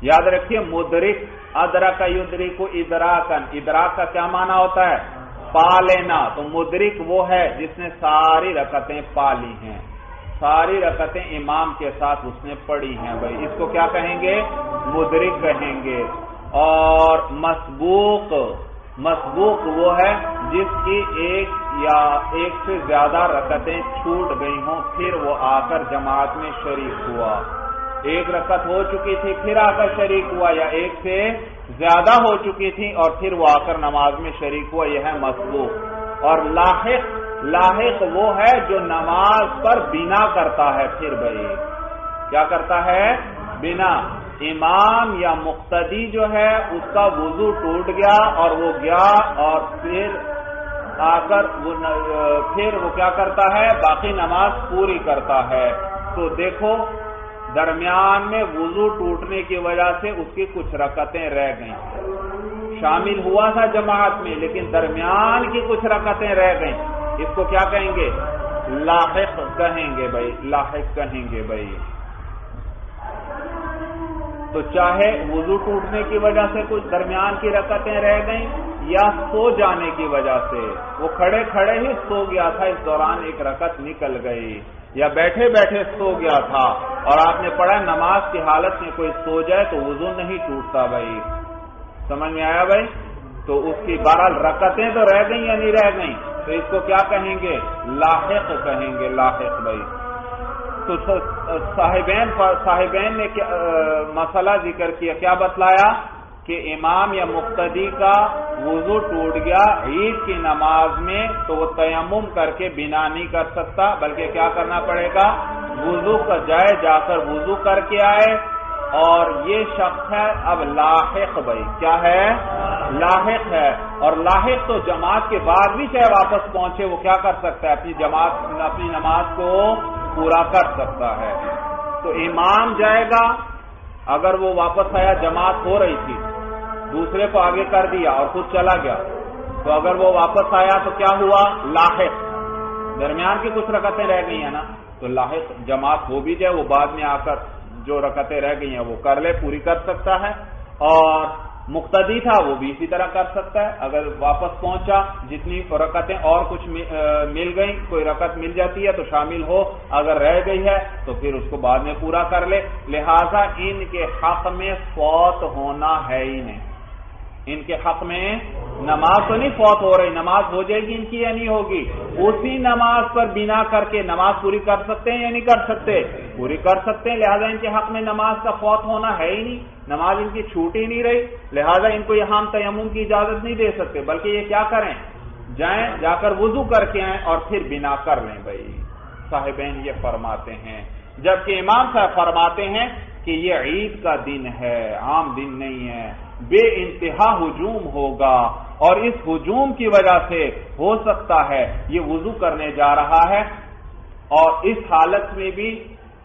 Speaker 1: یاد رکھیے مدرک، ادرک یدرک ادراکن، ادراک کا کیا معنی ہوتا ہے؟ پا لینا، تو مدرک وہ ہے جس نے ساری رکعتیں پا لی ہیں، ساری رکعتیں امام کے ساتھ اس نے پڑھی ہیں بھائی، اس کو کیا کہیں گے؟ مدرک کہیں گے۔ اور مسبوق، مسبوق وہ ہے جس کی ایک یا ایک سے زیادہ رکعتیں چھوٹ گئی ہوں، پھر وہ آ کر جماعت میں شریک ہوا، ایک رکعت ہو چکی تھی پھر آ کر شریک ہوا، یا ایک سے زیادہ ہو چکی تھی اور پھر وہ آ کر نماز میں شریک ہوا، یہ ہے مسبوق۔ اور لاحق، لاحق وہ ہے جو نماز پر بنا کرتا ہے، پھر بھائی کیا کرتا ہے؟ بنا۔
Speaker 2: امام یا مقتدی جو ہے اس کا وضو ٹوٹ گیا اور وہ گیا اور پھر آ کر پھر وہ کیا کرتا ہے، باقی نماز پوری کرتا ہے، تو دیکھو درمیان میں وضو ٹوٹنے کی وجہ سے اس کی کچھ رکعتیں رہ گئیں، شامل ہوا تھا جماعت میں لیکن درمیان کی کچھ رکعتیں رہ گئیں، اس کو کیا کہیں گے؟ لاحق کہیں گے بھائی، لاحق کہیں گے بھائی۔ تو چاہے وضو ٹوٹنے کی وجہ سے کچھ درمیان کی رکعتیں رہ گئیں یا سو جانے کی وجہ سے، وہ کھڑے کھڑے ہی سو گیا تھا، اس دوران ایک رکعت نکل گئی، یا بیٹھے بیٹھے سو گیا تھا اور آپ نے پڑھا نماز کی حالت میں کوئی سو جائے تو وضو نہیں ٹوٹتا بھائی، سمجھ میں آیا بھائی؟ تو اس کی بہرحال رکعتیں تو رہ گئیں یا نہیں رہ گئیں، تو اس کو کیا کہیں گے؟ لاحق کہیں گے، لاحق بھائی۔ تو صاحبین نے مسئلہ ذکر کیا، کیا بتلایا کہ امام یا مقتدی کا وضو ٹوٹ گیا عید کی نماز میں تو وہ تیمم کر کے بنا نہیں کر سکتا، بلکہ کیا کرنا پڑے گا؟ وضو کا جائے جا کر وضو کر کے آئے، اور یہ شخص ہے اب لاحق بھائی، کیا ہے؟ لاحق ہے، اور لاحق تو جماعت کے بعد بھی چاہے واپس پہنچے وہ کیا کر سکتا ہے؟ اپنی نماز کو پورا کر سکتا ہے۔ تو امام جائے گا، اگر وہ واپس آیا جماعت ہو رہی تھی، دوسرے کو آگے کر دیا اور خود چلا گیا، تو اگر وہ واپس آیا تو کیا ہوا؟ لاحق، درمیان کی کچھ رکعتیں رہ گئی ہیں نا، تو لاحق جماعت ہو بھی جائے، وہ بعد میں آ کر جو رکعتیں رہ گئی ہیں وہ کر لے، پوری کر سکتا ہے، اور مقتدی تھا وہ بھی اسی طرح کر سکتا ہے، اگر واپس پہنچا جتنی رکعتیں اور کچھ مل گئیں، کوئی رکعت مل جاتی ہے تو شامل ہو، اگر رہ گئی ہے تو پھر اس کو بعد میں پورا کر لے۔ لہذا ان کے حق میں فوت ہونا ہے ہی نہیں، ان کے حق میں نماز تو نہیں فوت ہو رہی، نماز ہو جائے گی ان کی یا نہیں ہوگی؟ اسی نماز پر بنا کر کے نماز پوری کر سکتے ہیں یا نہیں کر سکتے؟ پوری کر سکتے ہیں، لہذا ان کے حق میں نماز کا فوت ہونا ہے ہی نہیں، نماز ان کی چھوٹ ہی نہیں رہی، لہذا ان کو یہاں تیمم کی اجازت نہیں دے سکتے، بلکہ یہ کیا کریں؟ جائیں، جا کر وضو کر کے آئیں اور پھر بنا کر لیں بھائی، صاحبین یہ فرماتے ہیں، جبکہ امام صاحب فرماتے ہیں کہ یہ عید کا دن ہے، عام دن نہیں ہے، بے انتہا ہجوم ہوگا، اور اس ہجوم کی وجہ سے ہو سکتا ہے یہ وضو کرنے جا رہا ہے اور اس حالت میں بھی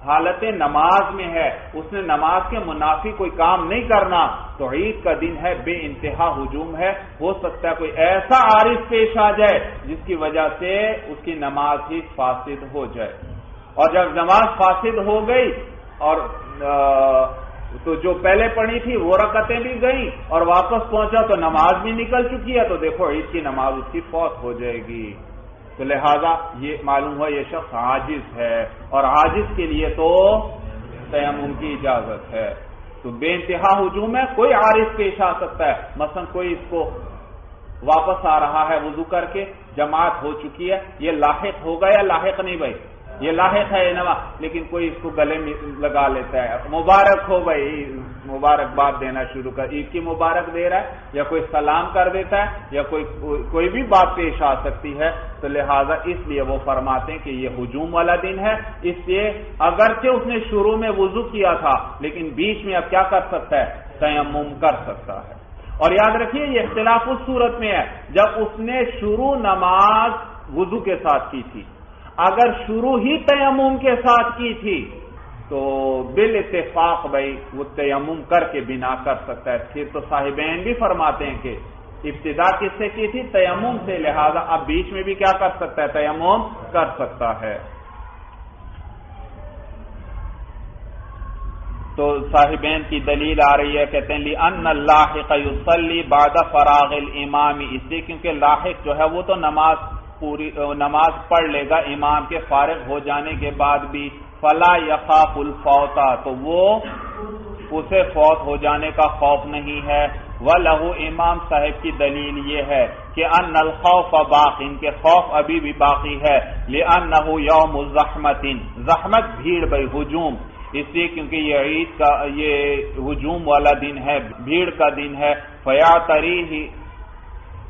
Speaker 2: حالت نماز میں ہے، اس نے نماز کے منافی کوئی کام نہیں کرنا، تو عید کا دن ہے، بے انتہا ہجوم ہے، ہو سکتا ہے کوئی ایسا عارض پیش آ جائے جس کی وجہ سے اس کی نماز ہی فاسد ہو جائے، اور جب نماز فاسد ہو گئی اور تو جو پہلے پڑھی تھی وہ رکعتیں بھی گئیں اور واپس پہنچا تو نماز بھی نکل چکی ہے، تو دیکھو عید کی نماز اس کی فوت ہو جائے گی، تو لہذا یہ معلوم ہوا یہ شخص عاجز ہے، اور عاجز کے لیے تو تیمم کی اجازت ہے۔ تو بے انتہا ہجوم ہے، کوئی عارض پیش آ سکتا ہے، مثلا کوئی اس کو واپس آ رہا ہے وضو کر کے، جماعت ہو چکی ہے، یہ لاحق ہوگا یا لاحق نہیں بھائی؟ یہ لاحق ہے نماز، لیکن کوئی اس کو گلے میں لگا لیتا ہے، مبارک ہو بھائی، مبارکباد دینا شروع کر، عید کی مبارک دے رہا ہے، یا کوئی سلام کر دیتا ہے، یا کوئی بھی بات پیش آ سکتی ہے، تو لہذا اس لیے وہ فرماتے ہیں کہ یہ ہجوم والا دن ہے، اس لیے اگرچہ اس نے شروع میں وضو کیا تھا لیکن بیچ میں اب کیا کر سکتا ہے؟ تیمم کر سکتا ہے۔ اور یاد رکھیے یہ اختلاف اس صورت میں ہے جب اس نے شروع نماز وضو کے ساتھ کی تھی، اگر شروع ہی تیمم کے ساتھ کی تھی تو بالاتفاق بھائی وہ تیمم کر کے بنا کر سکتا ہے، پھر تو صاحبین بھی فرماتے ہیں کہ ابتدا کس سے کی تھی؟ تیمم سے، لہذا اب بیچ میں بھی کیا کر سکتا ہے؟ تیمم کر سکتا ہے۔ تو صاحبین کی دلیل آ رہی ہے، کہتے ہیں لِأَنَّ اللَّاحِقَ يُصَلِّي بَعْدَ فَرَاغِ الْإِمَامِ، اس لیے کیونکہ لاحق جو ہے وہ تو نماز پڑھ لے گا امام کے فارغ ہو جانے کے بعد بھی، فَلَا يَخَافُ الْفَوْتَ، تو وہ اسے فوت ہو جانے کا خوف نہیں ہے۔ وَلَهُ، امام صاحب کی دلیل یہ ہے کہ أَنَّ الْخَوْفَ بَاقٍ، ان کے خوف ابھی بھی باقی ہے، لِأَنَّهُ يَوْمُ الزَّحْمَةٍ، زحمت بھیڑ بھائی، ہجوم، اس لیے کیونکہ یہ عید کا یہ ہجوم والا دن ہے، بھیڑ کا دن ہے،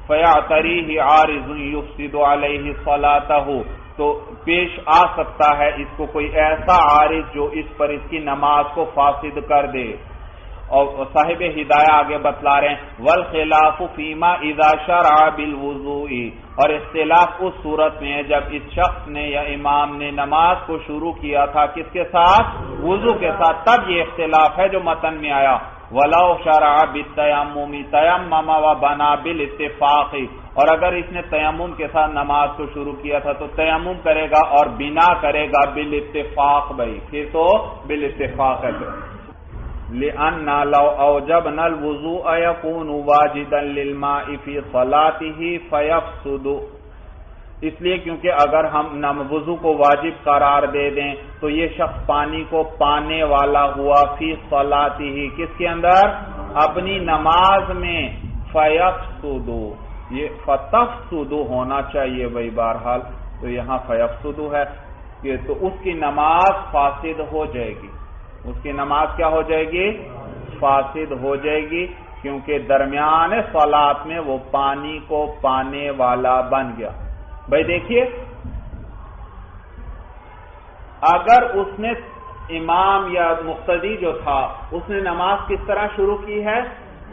Speaker 2: فَيَعْتَرِيهِ عَارِضٌ يُفْسِدُ عَلَيْهِ صَلَاتَهُ، تو پیش آ سکتا ہے اس کو کوئی ایسا عارض جو اس پر اس کی نماز کو فاسد کر دے، اور صاحب ہدایہ آگے بتلا رہے ہیں والخلاف فیما اذا شرع بالوضوء، اور اختلاف اس صورت میں ہے جب اس شخص نے یا امام نے نماز کو شروع کیا تھا کس کے ساتھ؟ وضو کے ساتھ، تب یہ اختلاف ہے جو متن میں آیا وَلَوْ شَرَعَ بِالتَّيَمُّمِ تَيَمَّمَ وَبَنَا بِالْاتِّفَاقِ، اور اگر اس نے تیمم کے ساتھ نماز کو شروع کیا تھا تو تیمم کرے گا اور بنا کرے گا بالاتفاق، بھائی پھر تو بالاتفاق ہے۔ لِأَنَّ لَوْ أَوْجَبْنَا الْوُضُوءَ يَكُونُ وَاجِدًا لِلْمَاءِ فِي صَلَاتِهِ فَيَفْسُدُ، اس لیے کیونکہ اگر ہم وضو کو واجب قرار دے دیں تو یہ شخص پانی کو پانے والا ہوا فی صلاته، کس کے اندر؟ اپنی نماز میں، فیفسد، یہ فتفسد ہونا چاہیے بھائی، بہرحال تو یہاں فیفسد ہے کہ تو اس کی نماز فاسد ہو جائے گی، اس کی نماز کیا ہو جائے گی؟ فاسد ہو جائے گی، کیونکہ درمیان صلات میں وہ پانی کو پانے والا بن گیا۔ بھائی دیکھیے، اگر اس نے امام یا مقتدی جو تھا اس نے نماز کس طرح شروع کی ہے؟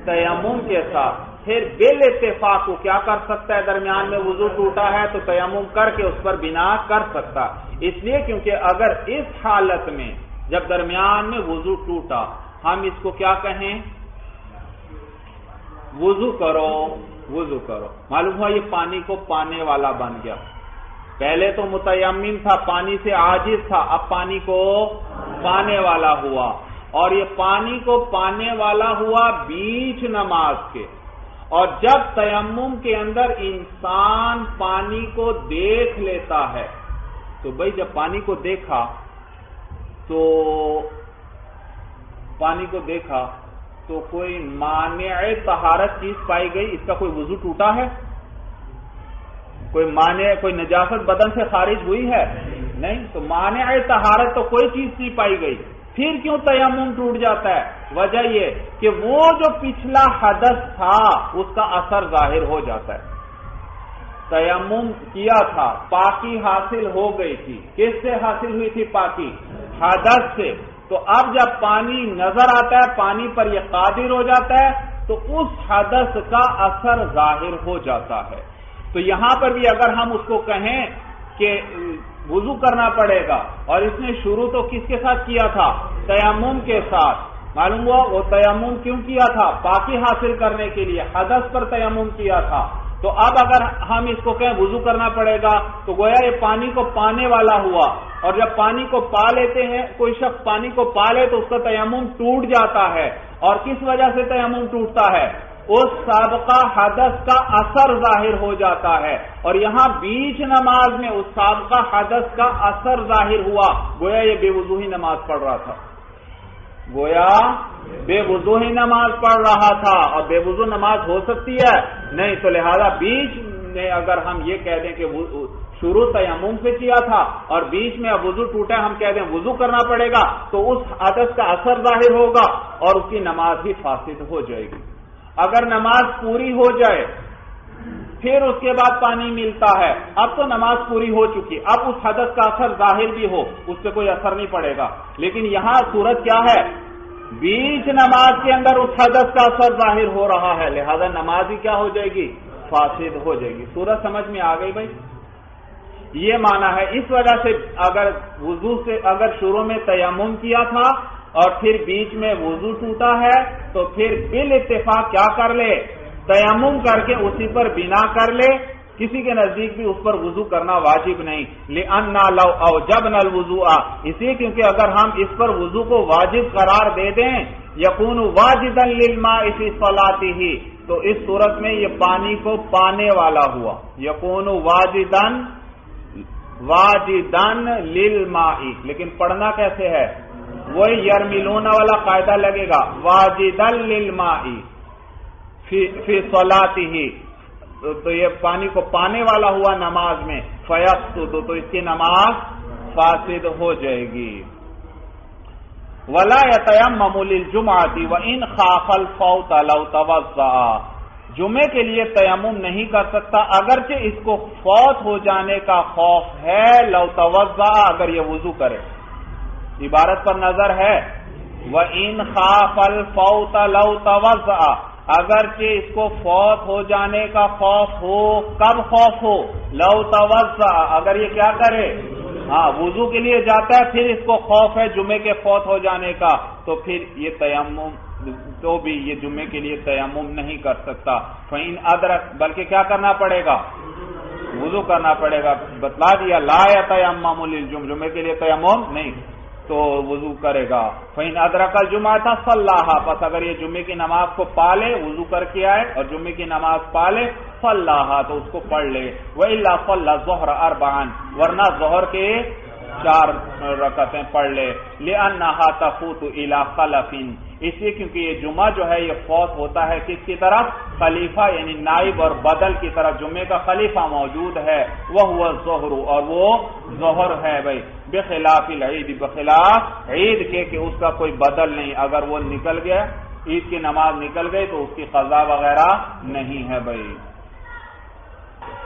Speaker 2: تیمم کے ساتھ، پھر بالاتفاق کو کیا کر سکتا ہے؟ درمیان میں وضو ٹوٹا ہے تو تیمم کر کے اس پر بنا کر سکتا، اس لیے کیونکہ اگر اس حالت میں جب درمیان میں وضو ٹوٹا ہم اس کو کیا کہیں؟ وضو کرو، وضو کرو، معلوم ہوا یہ پانی کو پانے والا بن گیا۔ پہلے تو متیمم تھا، پانی سے عاجز تھا، اب پانی کو پانے والا ہوا، اور یہ پانی کو پانے والا ہوا بیچ نماز کے۔ اور جب تیمم کے اندر انسان پانی کو دیکھ لیتا ہے تو بھائی جب پانی کو دیکھا تو کوئی مانع طہارت چیز پائی گئی، اس کا کوئی وضو ٹوٹا ہے؟ کوئی مانع، کوئی نجاست بدن سے خارج ہوئی ہے؟ نہیں، تو مانع طہارت تو کوئی چیز نہیں پائی گئی، پھر کیوں تیمم ٹوٹ جاتا ہے؟ وجہ یہ کہ وہ جو پچھلا حدث تھا اس کا اثر ظاہر ہو جاتا ہے۔ تیمم کیا تھا، پاکی حاصل ہو گئی تھی، کس سے حاصل ہوئی تھی پاکی؟ حدث سے، تو اب جب پانی نظر آتا ہے، پانی پر یہ قادر ہو جاتا ہے تو اس حدث کا اثر ظاہر ہو جاتا ہے۔ تو یہاں پر بھی اگر ہم اس کو کہیں کہ وضو کرنا پڑے گا، اور اس نے شروع تو کس کے ساتھ کیا تھا؟ تیمم کے ساتھ، معلوم ہوا وہ تیمم کیوں کیا تھا؟ پاکی حاصل کرنے کے لیے، حدث پر تیمم کیا تھا۔ تو اب اگر ہم اس کو کہیں وضو کرنا پڑے گا تو گویا یہ پانی کو پانے والا ہوا، اور جب پانی کو پا لیتے ہیں، کوئی شخص پانی کو پا لے تو اس کا تیمم ٹوٹ جاتا ہے، اور کس وجہ سے تیمم ٹوٹتا ہے؟ اس سابقہ حدث کا اثر ظاہر ہو جاتا ہے، اور یہاں بیچ نماز میں اس سابقہ حدث کا اثر ظاہر ہوا، گویا یہ بے وضو ہی نماز پڑھ رہا تھا، گویا بے وضو ہی نماز پڑھ رہا تھا، اور بے وضو نماز ہو سکتی ہے؟ نہیں، تو لہذا بیچ میں اگر ہم یہ کہہ دیں کہ شروع تیمم سے کیا تھا اور بیچ میں اب وضو ٹوٹا، ہم کہہ دیں وضو کرنا پڑے گا، تو اس حدث کا اثر ظاہر ہوگا اور اس کی نماز بھی فاسد ہو جائے گی۔ اگر نماز پوری ہو جائے پھر اس کے بعد پانی ملتا ہے، اب تو نماز پوری ہو چکی، اب اس حدث کا اثر ظاہر بھی ہو اس سے کوئی اثر نہیں پڑے گا، لیکن یہاں صورت کیا ہے؟ بیچ نماز کے اندر اس حدث کا اثر ظاہر ہو رہا ہے، لہذا نماز ہی کیا ہو جائے گی؟ فاسد ہو جائے گی۔ صورت سمجھ میں آ گئی بھائی؟ یہ معنی ہے، اس وجہ سے اگر وضو سے اگر شروع میں تیمم کیا تھا اور پھر بیچ میں وضو ٹوٹا ہے تو پھر بالاتفاق کیا کر لے؟ تیمم کر کے اسی پر بنا کر لے، کسی کے نزدیک بھی اس پر وضو کرنا واجب نہیں۔ لِأَنَّا لَوْ أَوْجَبْنَا الْوُضُوءَ، اس لیے کیونکہ اگر ہم اس پر وضو کو واجب قرار دے دیں، يَكُونُ وَاجِدًا لِلْمَاءِ فِي صَلَاتِهِ، تو اس صورت میں یہ پانی کو پانے والا ہوا، يَكُونُ وَاجِدًا لِلْمَاءِ، لیکن پڑھنا کیسے ہے؟ وہی یرملون والا قاعدہ لگے گا، واجدا للماء فی صلاتہ، تو یہ پانی کو پانے والا ہوا نماز میں، فیفسد، تو اس کی نماز فاسد ہو جائے گی۔ ولا یتیمم للجمعۃ وان خاف الفوت لو توضأ، جمعے کے لیے تیمم نہیں کر سکتا اگرچہ اس کو فوت ہو جانے کا خوف ہے، لو توضأ، اگر یہ وضو کرے۔ عبارت پر نظر ہے، وَإِنْ خَافَ الْفَوْتَ لَوْ تَوَضَّأَ، اگرچہ اس کو فوت ہو جانے کا خوف ہو، کب خوف ہو؟ لَوْ تَوَضَّأَ، اگر یہ کیا کرے؟ وضو کے لیے جاتا ہے، پھر اس کو خوف ہے جمعے کے فوت ہو جانے کا، تو پھر یہ تیمم تو بھی یہ جمعے کے لیے تیمم نہیں کر سکتا۔ فَإِنْ أَدْرَكَ، بلکہ کیا کرنا پڑے گا؟ وضو کرنا پڑے گا۔ بتلا دیا لا يَتَيَمَّمُ لِلْجُمْعَةِ، جمعے کے لیے تیمم نہیں، تو وضو کرے گا۔ فَإِنْ أَدْرَكَ الْجُمْعَةَ صَلَّاهَا، پس اگر یہ جمعے کی نماز کو پالے، وضو کر کے آئے اور جمعے کی نماز پالے، صَلَّاهَا، تو اس کو پڑھ لے۔ وَإِلَّا صَلَّى الظُّهْرَ أَرْبَعًا، ورنہ ظہر کے 4 رکعتیں پڑھ لے۔ لِأَنَّهَا تَفُوتُ إِلَى خَلَفٍ، اس لیے کیونکہ یہ جمعہ جو ہے یہ فوت ہوتا ہے کس کی طرف؟ خلیفہ یعنی نائب اور بدل کی طرف، جمعے کا خلیفہ موجود ہے، وَهُوَ الظُّهْرُ، اور وہ ظہر ہے بھائی، بخلاف العید، بخلاف عید کے کہ اس کا کوئی بدل نہیں، اگر وہ نکل گیا، عید کی نماز نکل گئی تو اس کی قضا وغیرہ نہیں ہے بھائی۔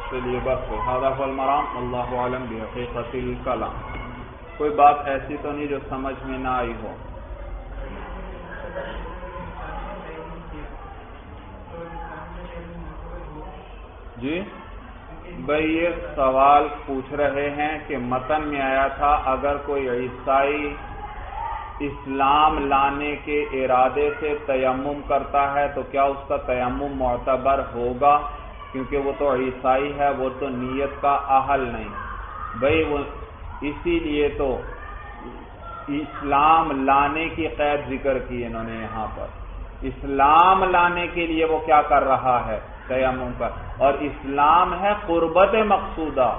Speaker 2: چلیے بس هذا هو المرام، اللہ عالم بحقیقت الکلام۔ کوئی بات ایسی تو نہیں جو سمجھ میں نہ آئی ہو؟ جی بھائی یہ سوال پوچھ رہے ہیں کہ متن میں آیا تھا اگر کوئی عیسائی اسلام لانے کے ارادے سے تیمم کرتا ہے تو کیا اس کا تیمم معتبر ہوگا؟ کیونکہ وہ تو عیسائی ہے، وہ تو نیت کا اہل نہیں بھائی، وہ اسی لیے تو اسلام لانے کی قید ذکر کی انہوں نے یہاں پر۔ اسلام لانے کے لیے وہ کیا کر رہا ہے؟ تیمم کا، اور اسلام ہے قربت مقصودہ،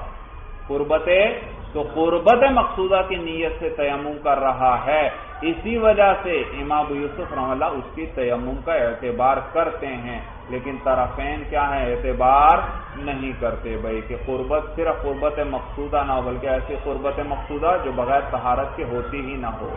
Speaker 2: تو قربت مقصودہ کی نیت سے تیمم کر رہا ہے، اسی وجہ سے امام ابو یوسف رحمہ اللہ اس کی تیمم کا اعتبار کرتے ہیں، لیکن طرفین کیا ہے؟ اعتبار نہیں کرتے بھائی کہ قربت صرف قربت مقصودہ نہ ہو، بلکہ ایسی قربت مقصودہ جو بغیر طہارت کے ہوتی ہی نہ ہو۔